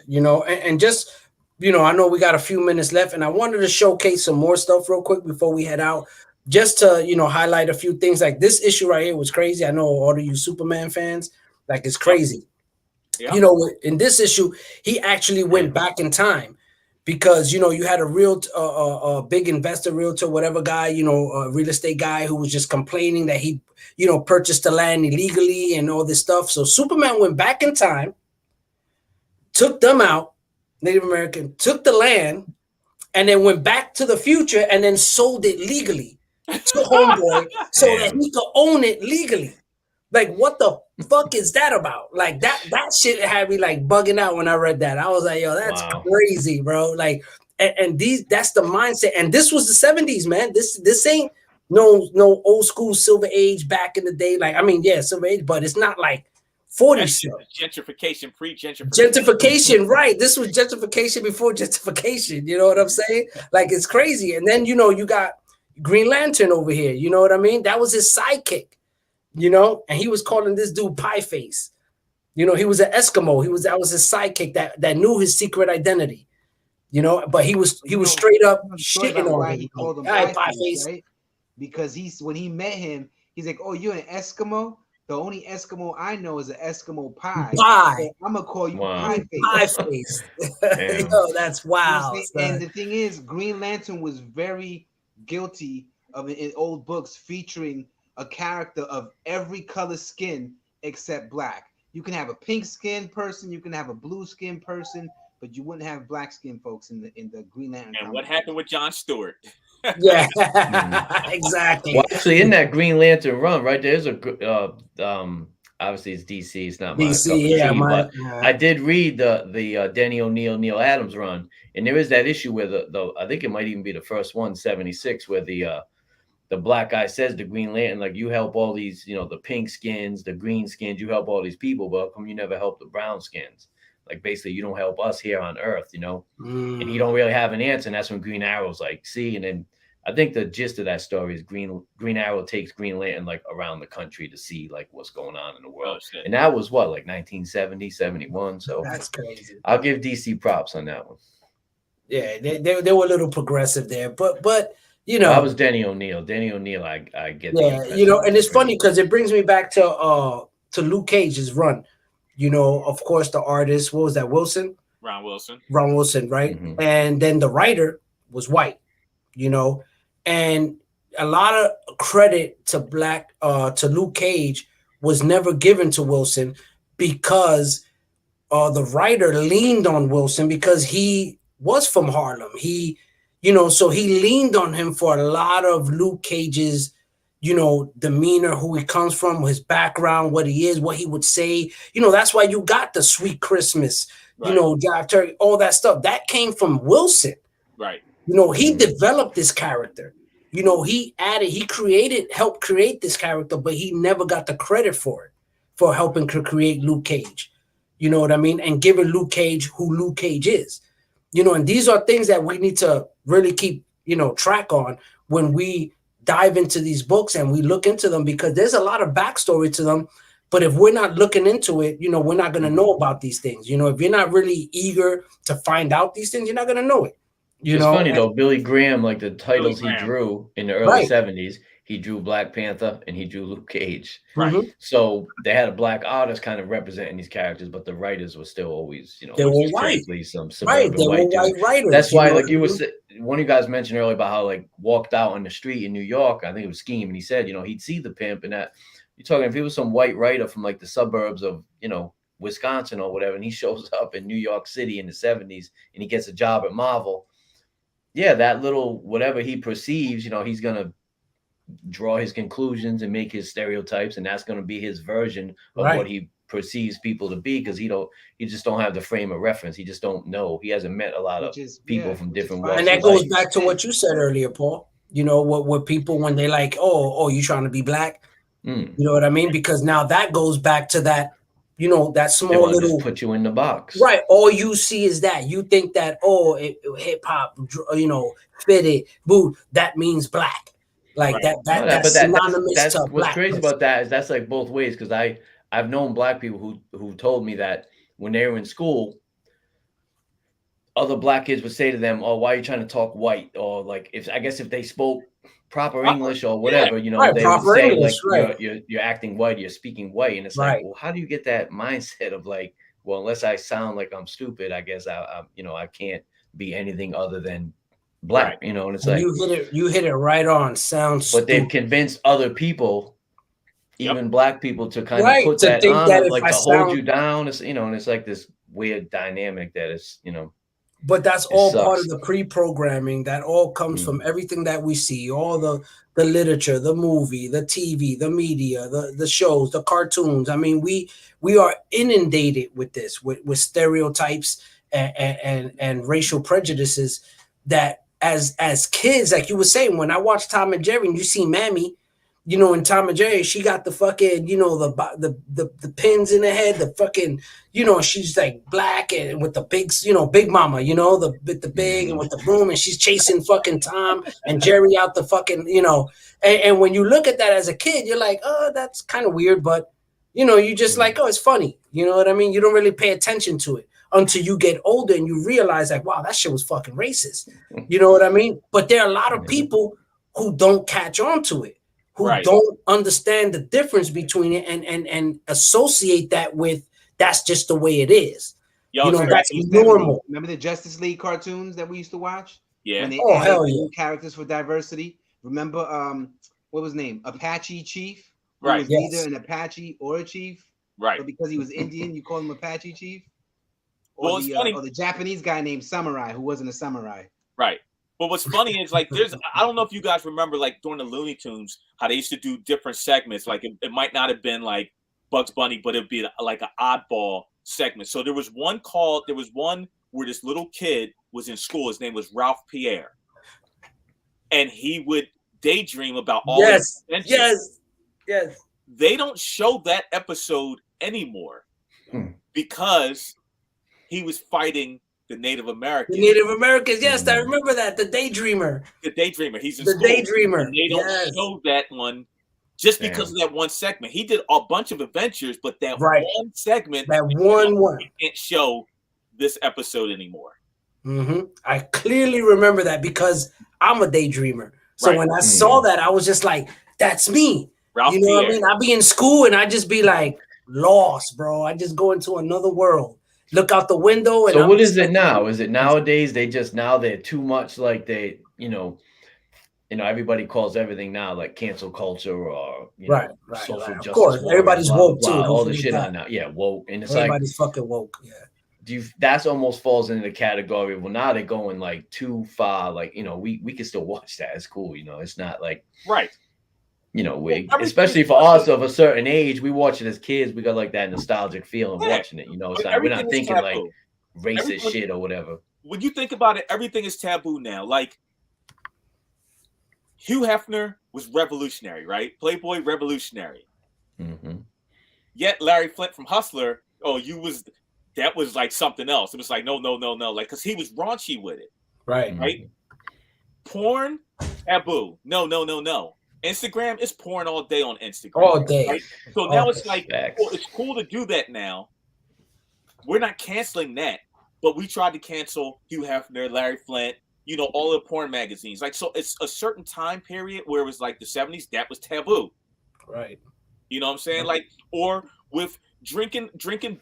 You know, and just, you know, I know we got a few minutes left, and I wanted to showcase some more stuff real quick before we head out, just to, you know, highlight a few things. Like this issue right here was crazy. I know all of you Superman fans, like, it's crazy. Yeah. You know, in this issue, he actually went back in time. Because, you know, you had a real big investor, realtor, whatever guy, you know, a real estate guy who was just complaining that he, you know, purchased the land illegally and all this stuff. So Superman went back in time, took them out, Native American, took the land, and then went back to the future and then sold it legally to Homeboy so that he could own it legally. Like, what the fuck is that about? Like, that shit had me like bugging out when I read that. I was like, yo, that's crazy, bro. Like, and that's the mindset. And this was the 70s, man. This ain't no old school Silver Age back in the day. Like, I mean, yeah, Silver Age, but it's not like 40s. Gentrification, pre-gentrification. Gentrification, right. This was gentrification before gentrification. You know what I'm saying? Like, it's crazy. And then, you know, you got Green Lantern over here. You know what I mean? That was his sidekick, you know, and he was calling this dude Pie Face. You know, he was an Eskimo. That was his sidekick that knew his secret identity. You know, but he was straight up shitting on why him. He called him Pie Face, right? Because when he met him, he's like, "Oh, you're an Eskimo? The only Eskimo I know is an Eskimo pie. So I'm gonna call you Pie Face." Pie Face. Yo, that's wild. You know, and the thing is, Green Lantern was very guilty of in old books featuring a character of every color skin except black. You can have a pink skin person, you can have a blue skin person, but you wouldn't have black skin folks in the Green Lantern. And what happened with John Stewart? Yeah, exactly. Well, actually, in that Green Lantern run, right, there's a obviously it's DC, it's not DC. Yeah, but I did read the Denny O'Neil, Neil Adams run, and there is that issue where the I think it might even be the first one, 76, where the black guy says to Green Lantern, like, you help all these, you know, the pink skins, the green skins, you help all these people, but how come you never help the brown skins? Like, basically, you don't help us here on Earth, you know? And he don't really have an answer, and that's when Green Arrow's like, see, and then I think the gist of that story is Green Arrow takes Green Lantern like around the country to see like what's going on in the world. Oh, and that was what, like 1970, 71. So that's crazy. I'll give DC props on that one. Yeah, they were a little progressive there, but you know, I was Denny O'Neil. Denny O'Neil, I get. Yeah, you know, and it's funny because it brings me back to Luke Cage's run. You know, of course, the artist, what was that, Wilson? Ron Wilson, right? Mm-hmm. And then the writer was white, you know, and a lot of credit to to Luke Cage was never given to Wilson because the writer leaned on Wilson because he was from Harlem. You know, so he leaned on him for a lot of Luke Cage's, you know, demeanor, who he comes from, his background, what he is, what he would say. You know, that's why you got the Sweet Christmas, right. You know, Jive Turkey, all that stuff. That came from Wilson. Right. You know, he developed this character. You know, helped create this character, but he never got the credit for it, for helping to create Luke Cage. You know what I mean? And giving Luke Cage who Luke Cage is. You know, and these are things that we need to really keep, you know, track on when we dive into these books and we look into them, because there's a lot of backstory to them. But if we're not looking into it, you know, we're not going to know about these things. You know, if you're not really eager to find out these things, you're not going to know it. It's funny though, Billy Graham, like the titles he drew in the early 70s, he drew Black Panther and he drew Luke Cage. Right. Mm-hmm. So they had a black artist kind of representing these characters, but the writers were still always, you know, they were white. Some suburban they white were white writers. That's why, like you were, one of you guys mentioned earlier about how like walked out on the street in New York. I think it was Skeme, and he said, you know, he'd see the pimp, and that you're talking if he was some white writer from like the suburbs of, you know, Wisconsin or whatever, and he shows up in New York City in the 70s and he gets a job at Marvel. Yeah, that little whatever he perceives, you know, he's gonna draw his conclusions and make his stereotypes, and that's gonna be his version of what he perceives people to be, because he just don't have the frame of reference. He just don't know. He hasn't met a lot of people from different walks. And that goes back to what you said earlier, Paul. You know, what people, when they like, oh, you trying to be black? You know what I mean? Because now that goes back to that, you know, that small little put you in the box, right? All you see is that you think that hip hop, you know, fitted, boo, that means black, like that's synonymous that's to what's black. Crazy about that is that's like both ways, because I've known black people who told me that when they were in school, other black kids would say to them, "Oh, why are you trying to talk white?" Or like if they spoke proper English or whatever, you know, they would say English, like you're acting white, you're speaking white, and it's like, well, how do you get that mindset of like, well, unless I sound like I'm stupid, I guess I you know, I can't be anything other than black, you know? And it's like you hit it right on. Sounds stupid. But they've convinced other people, even black people, to kind of put that on, that like to hold you down. It's, you know, and it's like this weird dynamic that is, you know. But that's all part of the pre-programming. That all comes from everything that we see, all the literature, the movie, the TV, the media, the shows, the cartoons. I mean, we are inundated with this, with stereotypes and racial prejudices that as kids, like you were saying, when I watched Tom and Jerry and you see Mammy, you know, in Tom and Jerry, she got the fucking, you know, the pins in the head, the fucking, you know, she's like black and with the big, you know, big mama, you know, the big and with the broom, and she's chasing fucking Tom and Jerry out the fucking, you know, and when you look at that as a kid, you're like, oh, that's kind of weird, but you know, you just like, oh, it's funny, you know what I mean? You don't really pay attention to it until you get older and you realize like, wow, that shit was fucking racist, you know what I mean? But there are a lot of people who don't catch on to it, who don't understand the difference between it and associate that with that's just the way it is. Yo, you know, that's normal. Remember the Justice League cartoons that we used to watch? Yeah. When they hell yeah. new characters for diversity. Remember what was his name? Apache Chief? Right. Was neither an Apache or a chief. Right. But because he was Indian, you call him Apache Chief? Or the Japanese guy named Samurai who wasn't a samurai. Right. But what's funny is like I don't know if you guys remember like during the Looney Tunes how they used to do different segments. Like it might not have been like Bugs Bunny, but it'd be like an oddball segment. So there was one where this little kid was in school. His name was Ralph Pierre, and he would daydream about all his adventures. Yes. They don't show that episode anymore because he was fighting the Native Americans. The Native Americans, yes, I remember that. The Daydreamer. The Daydreamer. He's in the school. Daydreamer. And they don't show that one just because of that one segment. He did a bunch of adventures, but that one segment, you can't show this episode anymore. Mm-hmm. I clearly remember that because I'm a daydreamer. So when I saw that, I was just like, that's me. Ralph you know Pierre. what I mean? I'd be in school and I'd just be like lost, bro. I just go into another world. Look out the window. And so what is it now? Is it nowadays they're too much like they, you know, everybody calls everything now like cancel culture or social justice. Of course, everybody's woke too. All the shit on now. Yeah, woke. And it's everybody's fucking woke. Yeah. That's almost falls into the category. Well, now they're going like too far. Like, you know, we can still watch that. It's cool. You know, it's not like you know, especially for us of a certain age, we watch it as kids. We got like that nostalgic feeling watching it. You know, it's like, we're not thinking like racist shit or whatever. When you think about it, everything is taboo now. Like Hugh Hefner was revolutionary, right? Playboy revolutionary. Mm-hmm. Yet Larry Flint from Hustler, that was like something else. It was like no, like because he was raunchy with it, right? Porn taboo. No. Instagram is porn all day on Instagram. All day. Right? So now it's like, well, it's cool to do that now. We're not canceling that, but we tried to cancel Hugh Hefner, Larry Flint, you know, all the porn magazines. Like, so it's a certain time period where it was like the 70s, that was taboo. Right. You know what I'm saying? Like, or with drinking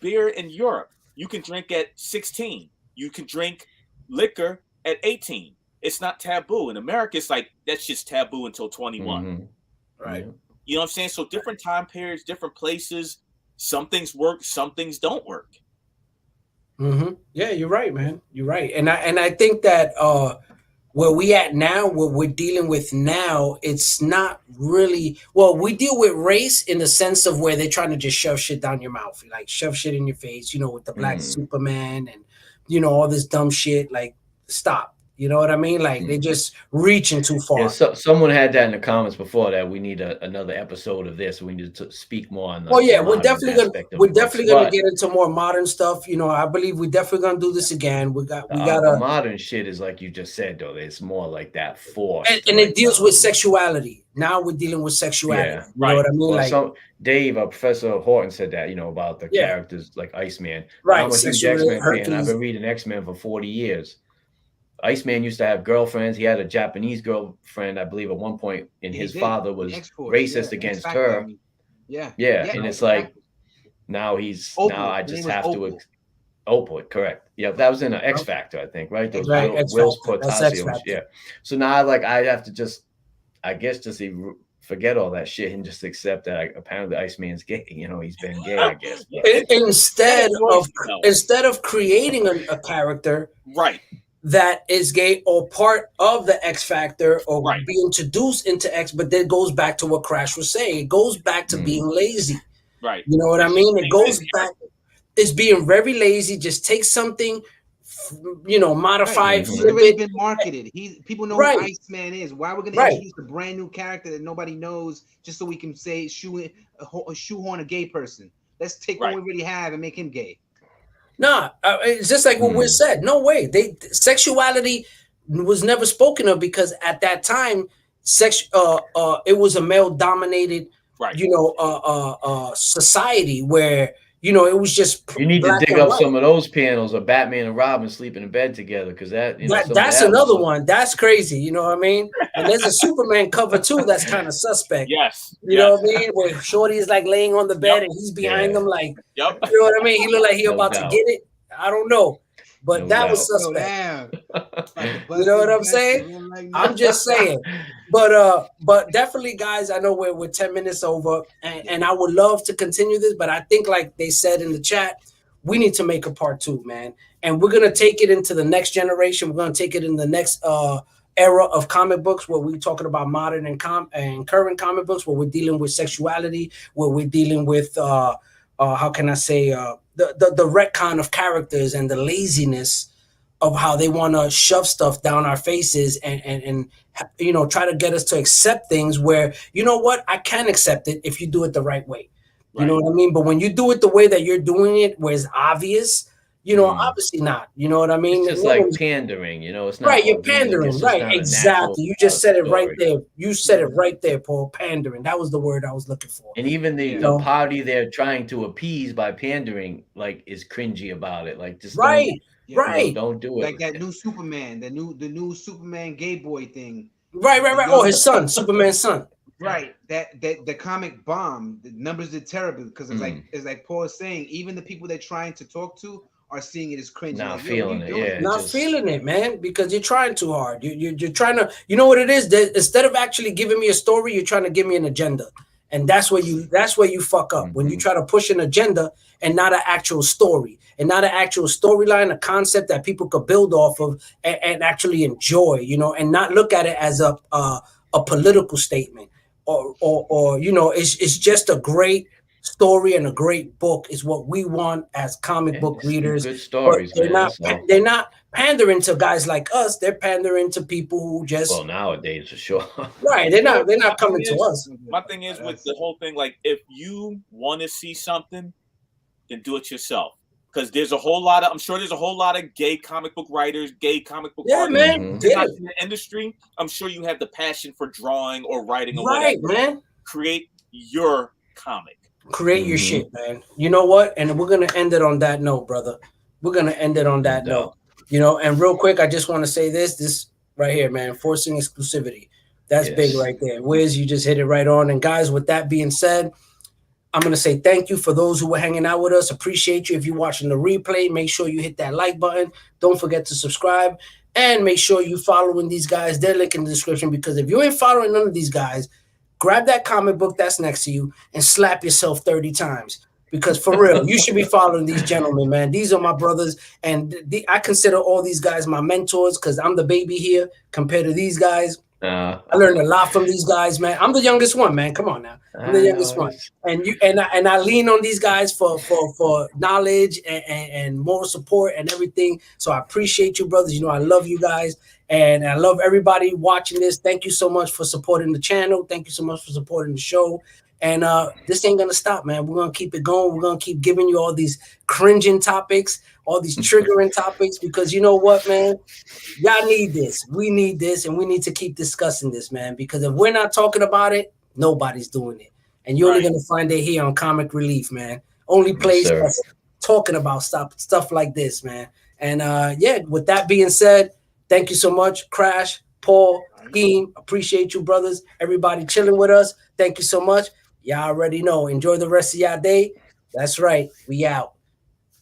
beer in Europe, you can drink at 16. You can drink liquor at 18. It's not taboo. In America, it's like that's just taboo until 21. Mm-hmm. Right. You know what I'm saying? So different time periods, different places. Some things work, some things don't work. Mm-hmm. Yeah, you're right, man. You're right. And I think that where we at now, what we're dealing with now, it's not really we deal with race in the sense of where they're trying to just shove shit down your mouth, like shove shit in your face, you know, with the black Superman and you know all this dumb shit. Like, stop. You know what I mean? Like they're just reaching too far. Yeah, so someone had that in the comments before that we need another episode of this. We need to speak more on. We're definitely gonna get into more modern stuff. You know, I believe we're definitely gonna do this again. We got modern shit is like you just said though. It's more like that force, and it deals with sexuality. Now we're dealing with sexuality. Yeah, you know what I mean? Well, Dave, Professor Horton said that, you know, about the characters like Iceman. Right. I'm a huge X-Men fan. I've been reading X-Men for 40 years. Iceman used to have girlfriends. He had a Japanese girlfriend, I believe, at one point, and his father was racist against her. Yeah. And it's like now I just have to Opal, correct. Yeah, that was in an X Factor, I think, right? Those Will's potassium. Yeah. So now I have to just forget all that shit and just accept that apparently Iceman's gay. You know, he's been gay, I guess. Instead of creating a character, right, that is gay or part of the X Factor or be introduced into X, but then it goes back to what Krash was saying. It goes back to being lazy. Right. You know what I mean? It goes back. It's being very lazy. Just take something modified. He's already been marketed. People know right. who Iceman is. Why we're gonna introduce a brand new character that nobody knows just so we can say shoehorn a gay person? Let's take what we already have and make him gay. Nah, it's just like what Wiz said. No way. Sexuality was never spoken of because at that time, it was a male-dominated, society where it was just you need to dig up some of those panels of Batman and Robin sleeping in bed together because that's another one. That's crazy. You know what I mean? And there's a Superman cover too that's kind of suspect. Yes. You know what I mean? Where Shorty is like laying on the bed and he's behind them like, you know what I mean? He look like he about to get it. I don't know. But that was suspect. You know what I'm saying? I'm just saying. But definitely, guys, I know we're 10 minutes over, and I would love to continue this, but I think like they said in the chat, we need to make a part 2, man. And we're gonna take it into the next generation. We're gonna take it in the next era of comic books where we're talking about modern and current comic books, where we're dealing with sexuality, where we're dealing with how can I say the retcon of characters and the laziness of how they want to shove stuff down our faces and try to get us to accept things where, you know what, I can accept it if you do it the right way. You know what I mean? But when you do it the way that you're doing it, where it's obvious, obviously not. You know what I mean? It's just like pandering, it's not right. You're pandering, right? Exactly. You just said it right there. You said it right there, Paul. Pandering. That was the word I was looking for. And even the party they're trying to appease by pandering, like, is cringy about it. Like, just right. Don't do it. Like that new Superman, the new Superman gay boy thing. Right. Oh, his son, Superman's son. Right. That the comic bomb. The numbers did terribly because it's like Paul is saying. Even the people they're trying to talk to are seeing it as cringe. Not feeling it. Not feeling it, man, because you're trying too hard. You're trying to. You know what it is? Instead of actually giving me a story, you're trying to give me an agenda, and that's where you fuck up when you try to push an agenda and not an actual story, and not an actual storyline, a concept that people could build off of and actually enjoy, and not look at it as a political statement or it's just a great story and a great book is what we want as comic book readers. Good stories, they're not pandering to guys like us. They're pandering to people who just nowadays for sure. Right. They're not coming to us. My thing is with the whole thing, like, if you want to see something, then do it yourself. Because there's a whole lot of gay comic book writers, gay comic book artists. Man. In the industry, I'm sure you have the passion for drawing or writing or whatever. Man. Create your comic. Create your shit, man. You know what? And we're gonna end it on that note, brother. We're gonna end it on that note. And real quick, I just want to say this right here, man. Forcing exclusivity. That's big right there. Wiz, you just hit it right on. And guys, with that being said, I'm gonna say thank you for those who were hanging out with us. Appreciate you. If you're watching the replay, make sure you hit that like button. Don't forget to subscribe. And make sure you're following these guys. They're linked in the description, because if you ain't following none of these guys, grab that comic book that's next to you and slap yourself 30 times. Because for real, you should be following these gentlemen, man. These are my brothers. And I consider all these guys my mentors because I'm the baby here compared to these guys. I learned a lot from these guys, man. I'm the youngest one, man. Come on now. I'm the youngest one. And I lean on these guys for knowledge and moral support and everything. So I appreciate you, brothers. I love you guys. And I love everybody watching this. Thank you so much for supporting the channel. Thank you so much for supporting the show. And this ain't going to stop, man. We're going to keep it going. We're going to keep giving you all these cringing topics, all these triggering topics, because you know what, man? Y'all need this. We need this, and we need to keep discussing this, man, because if we're not talking about it, nobody's doing it. And you're only going to find it here on Comic Relief, man. Only place that's talking about stuff like this, man. And with that being said, thank you so much, Krash, Paul, Skeme. Appreciate you, brothers. Everybody chilling with us. Thank you so much. Y'all already know. Enjoy the rest of y'all day. That's right. We out.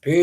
Peace.